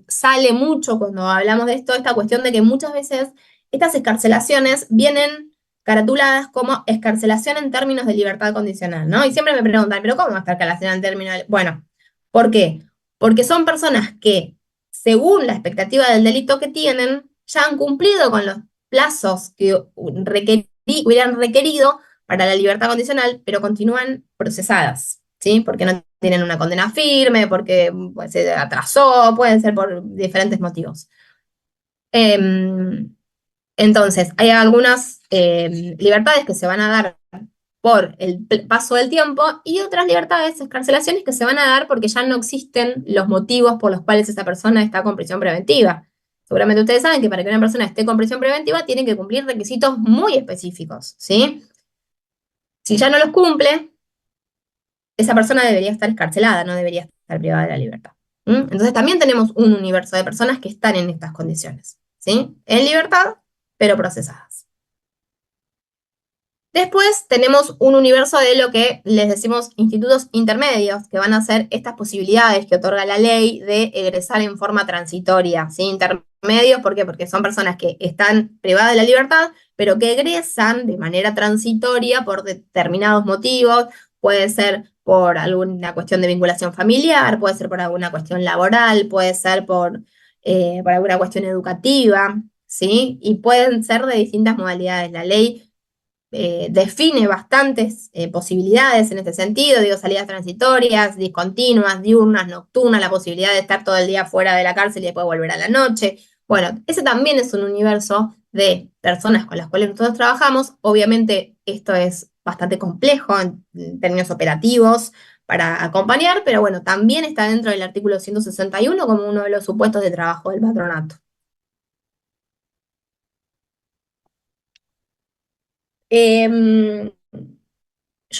sale mucho cuando hablamos de esto, esta cuestión de que muchas veces estas excarcelaciones vienen caratuladas como excarcelación en términos de libertad condicional, ¿no? Y siempre me preguntan, ¿pero cómo está excarcelación en términos de...? Bueno, ¿por qué? Porque son personas que, según la expectativa del delito que tienen, ya han cumplido con los plazos que hubieran requerido para la libertad condicional, pero continúan procesadas, ¿sí? Porque no tienen una condena firme, porque se atrasó, pueden ser por diferentes motivos. Entonces, hay algunas libertades que se van a dar por el paso del tiempo y otras libertades, excarcelaciones, que se van a dar porque ya no existen los motivos por los cuales esa persona está con prisión preventiva. Seguramente ustedes saben que para que una persona esté con prisión preventiva tiene que cumplir requisitos muy específicos, ¿sí? Si ya no los cumple, esa persona debería estar excarcelada, no debería estar privada de la libertad. Entonces también tenemos un universo de personas que están en estas condiciones, ¿sí? En libertad, pero procesadas. Después tenemos un universo de lo que les decimos institutos intermedios, que van a ser estas posibilidades que otorga la ley de egresar en forma transitoria, ¿sí? Intermedios, ¿por qué? Porque son personas que están privadas de la libertad, pero que egresan de manera transitoria por determinados motivos, puede ser por alguna cuestión de vinculación familiar, puede ser por alguna cuestión laboral, puede ser por alguna cuestión educativa, ¿sí? Y pueden ser de distintas modalidades. La ley define bastantes posibilidades en este sentido, digo, salidas transitorias, discontinuas, diurnas, nocturnas, la posibilidad de estar todo el día fuera de la cárcel y después volver a la noche. Bueno, ese también es un universo de personas con las cuales nosotros trabajamos. Obviamente esto es bastante complejo en términos operativos para acompañar, pero bueno, también está dentro del artículo 161 como uno de los supuestos de trabajo del patronato. Yo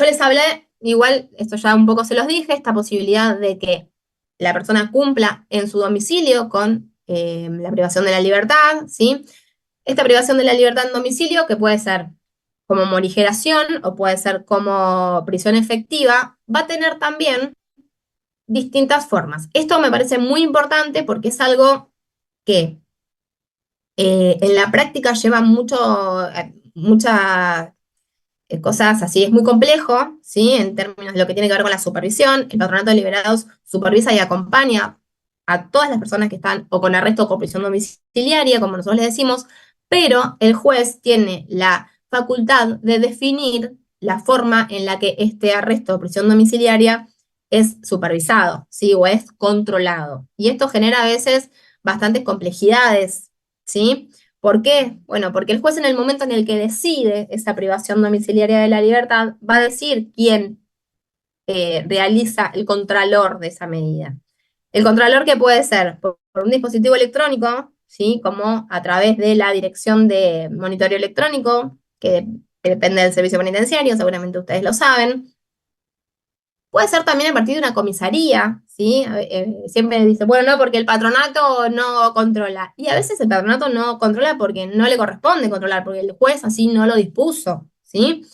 les hablé, igual, esto ya un poco se los dije, esta posibilidad de que la persona cumpla en su domicilio con la privación de la libertad, ¿sí? Esta privación de la libertad en domicilio, que puede ser como morigeración o puede ser como prisión efectiva, va a tener también distintas formas. Esto me parece muy importante porque es algo que en la práctica lleva muchas cosas así, es muy complejo, ¿sí? En términos de lo que tiene que ver con la supervisión. El Patronato de Liberados supervisa y acompaña a todas las personas que están o con arresto o con prisión domiciliaria, como nosotros les decimos, pero el juez tiene la facultad de definir la forma en la que este arresto o prisión domiciliaria es supervisado, ¿sí? O es controlado. Y esto genera a veces bastantes complejidades, ¿sí? ¿Por qué? Bueno, porque el juez en el momento en el que decide esa privación domiciliaria de la libertad va a decir quién realiza el contralor de esa medida. El contralor que puede ser por un dispositivo electrónico, ¿sí? Como a través de la dirección de monitoreo electrónico, que depende del servicio penitenciario, seguramente ustedes lo saben. Puede ser también a partir de una comisaría, ¿sí? Siempre dice, bueno, no, porque el patronato no controla. Y a veces el patronato no controla porque no le corresponde controlar, porque el juez así no lo dispuso, ¿sí?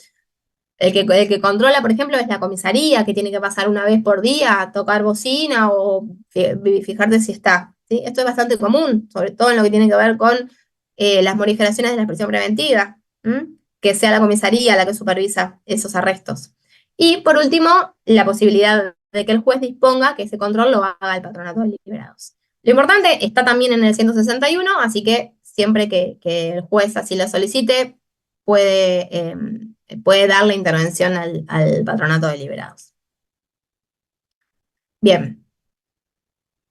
El que controla, por ejemplo, es la comisaría, que tiene que pasar una vez por día a tocar bocina o fijarte si está, ¿sí? Esto es bastante común, sobre todo en lo que tiene que ver con las morigeraciones de la prisión preventiva, que sea la comisaría la que supervisa esos arrestos. Y por último, la posibilidad de que el juez disponga que ese control lo haga el Patronato de Liberados. Lo importante está también en el 161, así que siempre que el juez así lo solicite, puede dar la intervención al Patronato de Liberados. Bien.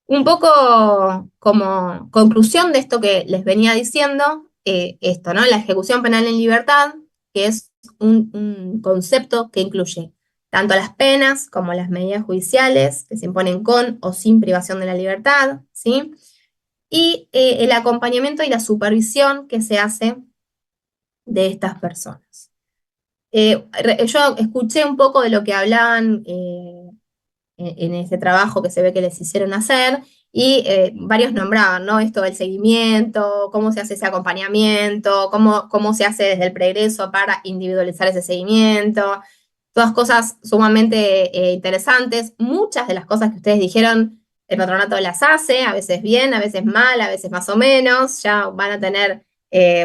Un poco como conclusión de esto que les venía diciendo, esto, ¿no? La ejecución penal en libertad, que es un concepto que incluye tanto las penas como las medidas judiciales que se imponen con o sin privación de la libertad, ¿sí? Y el acompañamiento y la supervisión que se hace de estas personas. Yo escuché un poco de lo que hablaban en ese trabajo que se ve que les hicieron hacer, y varios nombraban, ¿no? Esto del seguimiento, cómo se hace ese acompañamiento, cómo se hace desde el pregreso para individualizar ese seguimiento, todas cosas sumamente interesantes. Muchas de las cosas que ustedes dijeron, el patronato las hace, a veces bien, a veces mal, a veces más o menos. Ya van a tener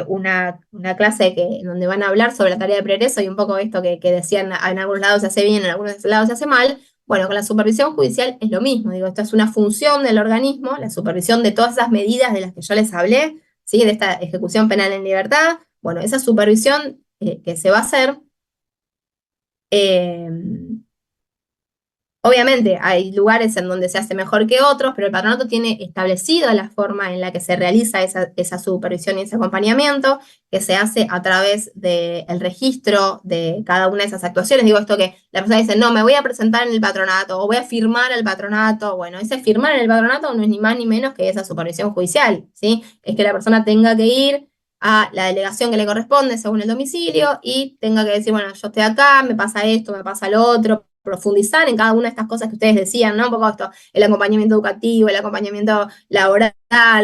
una clase donde van a hablar sobre la tarea de pregreso y un poco esto que decían, en algunos lados se hace bien, en algunos lados se hace mal. Bueno, con la supervisión judicial es lo mismo, digo, esto es una función del organismo, la supervisión de todas esas medidas de las que yo les hablé, ¿sí? De esta ejecución penal en libertad. Bueno, esa supervisión que se va a hacer, obviamente hay lugares en donde se hace mejor que otros, pero el patronato tiene establecida la forma en la que se realiza esa supervisión y ese acompañamiento, que se hace a través del registro de cada una de esas actuaciones. Digo esto que la persona dice, no, me voy a presentar en el patronato, o voy a firmar al patronato. Bueno, ese firmar en el patronato no es ni más ni menos que esa supervisión judicial, ¿sí? Es que la persona tenga que ir a la delegación que le corresponde según el domicilio y tenga que decir, bueno, yo estoy acá, me pasa esto, me pasa lo otro, profundizar en cada una de estas cosas que ustedes decían, ¿no? Un poco esto, el acompañamiento educativo, el acompañamiento laboral,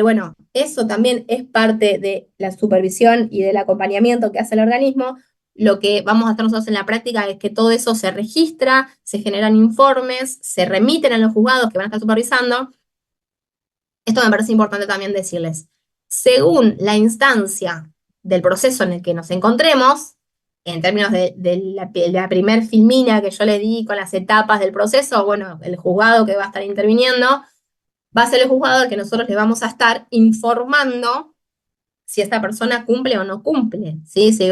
bueno, eso también es parte de la supervisión y del acompañamiento que hace el organismo. Lo que vamos a hacer nosotros en la práctica es que todo eso se registra, se generan informes, se remiten a los juzgados que van a estar supervisando. Esto me parece importante también decirles. Según la instancia del proceso en el que nos encontremos, en términos de la primer filmina que yo le di con las etapas del proceso, bueno, el juzgado que va a estar interviniendo, va a ser el juzgado al que nosotros le vamos a estar informando si esta persona cumple o no cumple, ¿sí? Si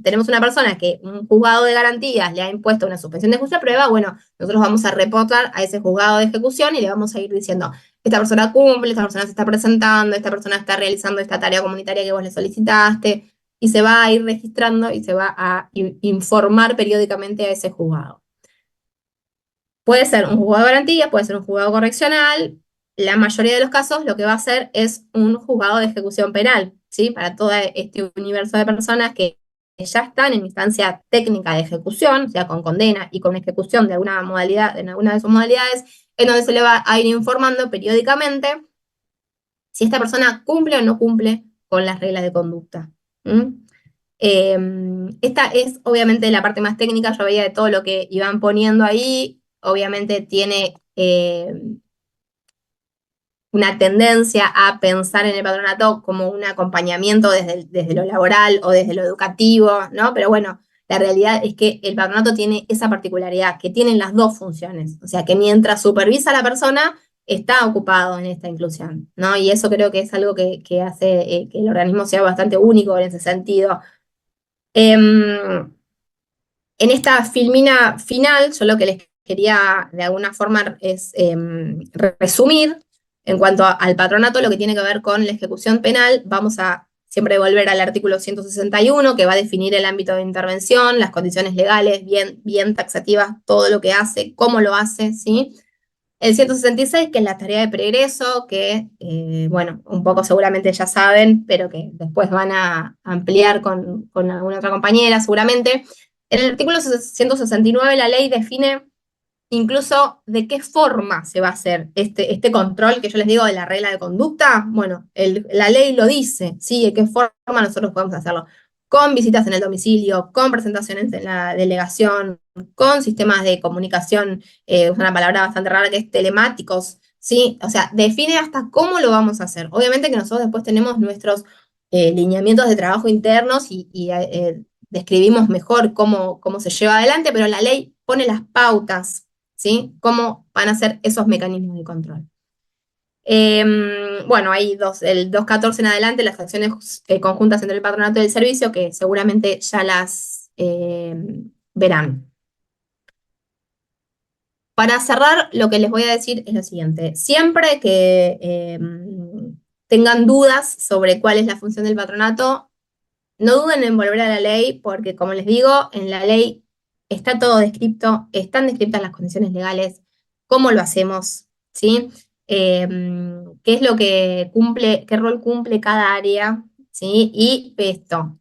tenemos una persona que un juzgado de garantías le ha impuesto una suspensión de juicio a prueba, bueno, nosotros vamos a reportar a ese juzgado de ejecución y le vamos a ir diciendo, esta persona cumple, esta persona se está presentando, esta persona está realizando esta tarea comunitaria que vos le solicitaste, y se va a ir registrando y se va a informar periódicamente a ese juzgado. Puede ser un juzgado de garantía, puede ser un juzgado correccional. La mayoría de los casos lo que va a hacer es un juzgado de ejecución penal, ¿sí? Para todo este universo de personas que ya están en instancia técnica de ejecución, o sea, con condena y con ejecución de alguna modalidad, en alguna de sus modalidades, en donde se le va a ir informando periódicamente si esta persona cumple o no cumple con las reglas de conducta. Esta es obviamente la parte más técnica, yo veía de todo lo que iban poniendo ahí, obviamente tiene una tendencia a pensar en el patronato como un acompañamiento desde lo laboral o desde lo educativo, ¿no? Pero bueno, la realidad es que el patronato tiene esa particularidad, que tienen las dos funciones, o sea, que mientras supervisa a la persona, está ocupado en esta inclusión, ¿no? Y eso creo que es algo que hace que el organismo sea bastante único en ese sentido. En esta filmina final, yo lo que les quería de alguna forma es resumir en cuanto al patronato, lo que tiene que ver con la ejecución penal. Vamos a siempre volver al artículo 161, que va a definir el ámbito de intervención, las condiciones legales, bien taxativas, todo lo que hace, cómo lo hace, ¿sí? El 166, que es la tarea de pregreso, que, bueno, un poco seguramente ya saben, pero que después van a ampliar con alguna otra compañera, seguramente. En el artículo 169, la ley define incluso de qué forma se va a hacer este control que yo les digo de la regla de conducta. Bueno, la ley lo dice, ¿sí? De qué forma nosotros podemos hacerlo. Con visitas en el domicilio, con presentaciones en la delegación, con sistemas de comunicación, es una palabra bastante rara que es telemáticos, ¿sí? O sea, define hasta cómo lo vamos a hacer. Obviamente que nosotros después tenemos nuestros lineamientos de trabajo internos y describimos mejor cómo se lleva adelante, pero la ley pone las pautas, ¿sí? Cómo van a ser esos mecanismos de control. Bueno, hay el 214 en adelante, las acciones conjuntas entre el patronato y el servicio, que seguramente ya las verán. Para cerrar, lo que les voy a decir es lo siguiente. Siempre que tengan dudas sobre cuál es la función del patronato, no duden en volver a la ley, porque como les digo, en la ley está todo descrito, están descritas las condiciones legales, cómo lo hacemos, ¿sí? Qué es lo que cumple, qué rol cumple cada área, ¿sí? Y esto,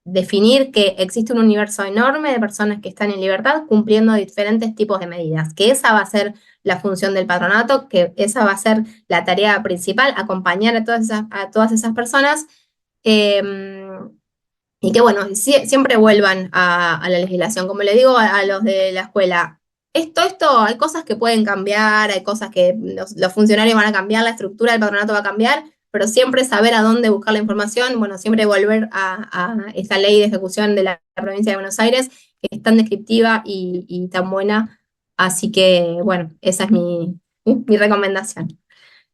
definir que existe un universo enorme de personas que están en libertad cumpliendo diferentes tipos de medidas, que esa va a ser la función del patronato, que esa va a ser la tarea principal, acompañar a todas esas personas, y que bueno, siempre vuelvan a la legislación, como le digo a los de la escuela. Esto, hay cosas que pueden cambiar, hay cosas que los funcionarios van a cambiar, la estructura del patronato va a cambiar, pero siempre saber a dónde buscar la información, bueno, siempre volver a esta ley de ejecución de la provincia de Buenos Aires, que es tan descriptiva y tan buena, así que, bueno, esa es mi recomendación.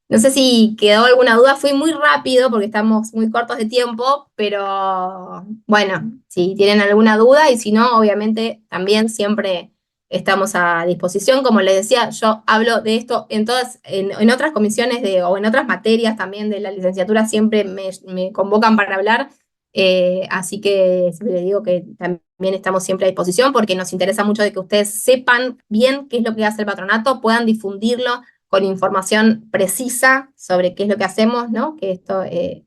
No sé si quedó alguna duda, fui muy rápido porque estamos muy cortos de tiempo, pero bueno, si tienen alguna duda y si no, obviamente también siempre estamos a disposición. Como les decía, yo hablo de esto en otras comisiones o en otras materias también de la licenciatura, siempre me convocan para hablar, así que siempre les digo que también estamos siempre a disposición porque nos interesa mucho de que ustedes sepan bien qué es lo que hace el patronato, puedan difundirlo con información precisa sobre qué es lo que hacemos, ¿no? Que esto es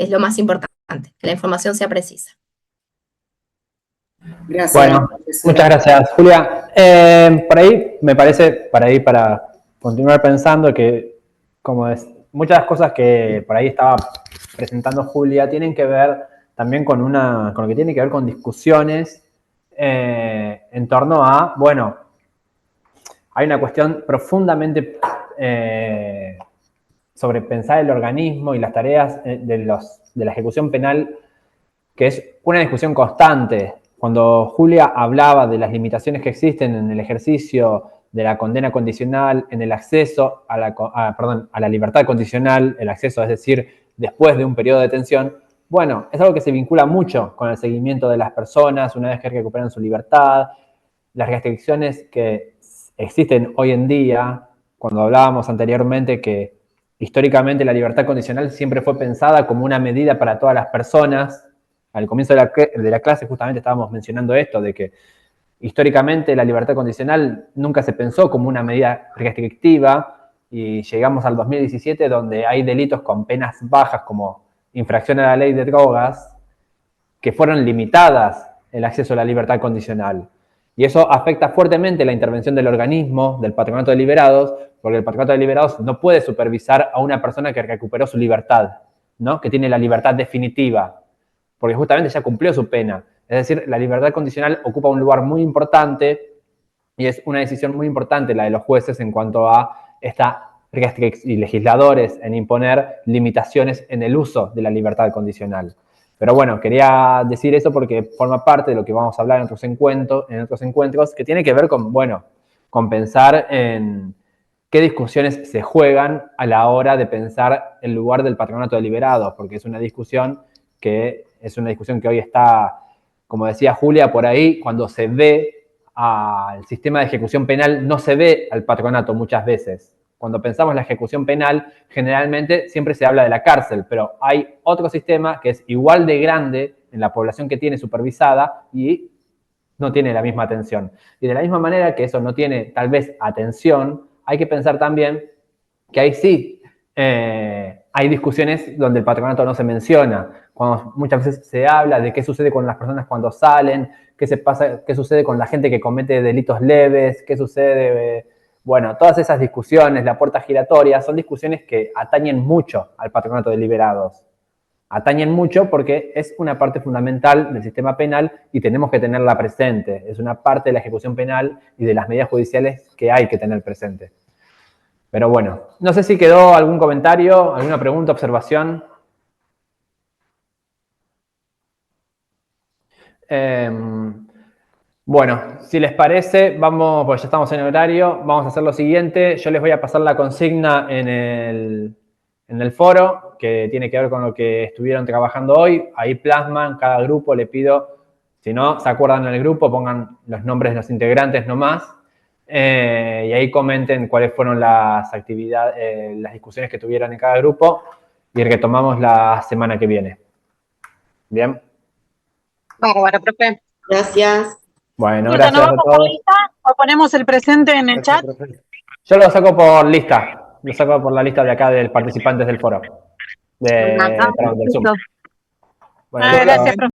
lo más importante, que la información sea precisa. Gracias. Bueno, muchas gracias, Julia. Por ahí me parece, para continuar pensando que, como es, muchas cosas que por ahí estaba presentando Julia tienen que ver también con lo que tiene que ver con discusiones en torno a, bueno, hay una cuestión profundamente sobre pensar el organismo y las tareas de la ejecución penal, que es una discusión constante. Cuando Julia hablaba de las limitaciones que existen en el ejercicio de la condena condicional, en el acceso a la libertad condicional, el acceso, es decir, después de un periodo de detención, bueno, es algo que se vincula mucho con el seguimiento de las personas una vez que recuperan su libertad, las restricciones que existen hoy en día, cuando hablábamos anteriormente que históricamente la libertad condicional siempre fue pensada como una medida para todas las personas. Al comienzo de la clase justamente estábamos mencionando esto, de que históricamente la libertad condicional nunca se pensó como una medida restrictiva y llegamos al 2017 donde hay delitos con penas bajas como infracción a la ley de drogas que fueron limitadas el acceso a la libertad condicional. Y eso afecta fuertemente la intervención del organismo, del patronato de liberados, porque el patronato de liberados no puede supervisar a una persona que recuperó su libertad, ¿no? Que tiene la libertad definitiva, porque justamente ya cumplió su pena. Es decir, la libertad condicional ocupa un lugar muy importante y es una decisión muy importante la de los jueces en cuanto a y legisladores en imponer limitaciones en el uso de la libertad condicional. Pero bueno, quería decir eso porque forma parte de lo que vamos a hablar en otros encuentros, que tiene que ver con, bueno, con pensar en qué discusiones se juegan a la hora de pensar el lugar del patronato de liberados, porque es una discusión que hoy está, como decía Julia, por ahí, cuando se ve al sistema de ejecución penal, no se ve al patronato muchas veces. Cuando pensamos en la ejecución penal, generalmente siempre se habla de la cárcel, pero hay otro sistema que es igual de grande en la población que tiene supervisada y no tiene la misma atención. Y de la misma manera que eso no tiene tal vez atención, hay que pensar también que ahí sí hay discusiones donde el patronato no se menciona, cuando muchas veces se habla de qué sucede con las personas cuando salen, qué sucede con la gente que comete delitos leves, qué sucede... Bueno, todas esas discusiones, la puerta giratoria, son discusiones que atañen mucho al patronato de liberados. Atañen mucho porque es una parte fundamental del sistema penal y tenemos que tenerla presente. Es una parte de la ejecución penal y de las medidas judiciales que hay que tener presente. Pero bueno, no sé si quedó algún comentario, alguna pregunta, observación. Bueno, si les parece, vamos, pues ya estamos en horario, vamos a hacer lo siguiente. Yo les voy a pasar la consigna en el foro, que tiene que ver con lo que estuvieron trabajando hoy. Ahí plasman, cada grupo le pido, si no se acuerdan en el grupo, pongan los nombres de los integrantes nomás. Y ahí comenten cuáles fueron las actividades, las discusiones que tuvieron en cada grupo y retomamos la semana que viene. ¿Bien? Bárbaro, profe. Gracias. Bueno, Julia, ¿nos gracias a vamos por todos. lista o ponemos el presente en el chat? Yo lo saco por lista. Lo saco por la lista de acá de participantes del foro. Del Zoom. Bueno, Gracias, profe.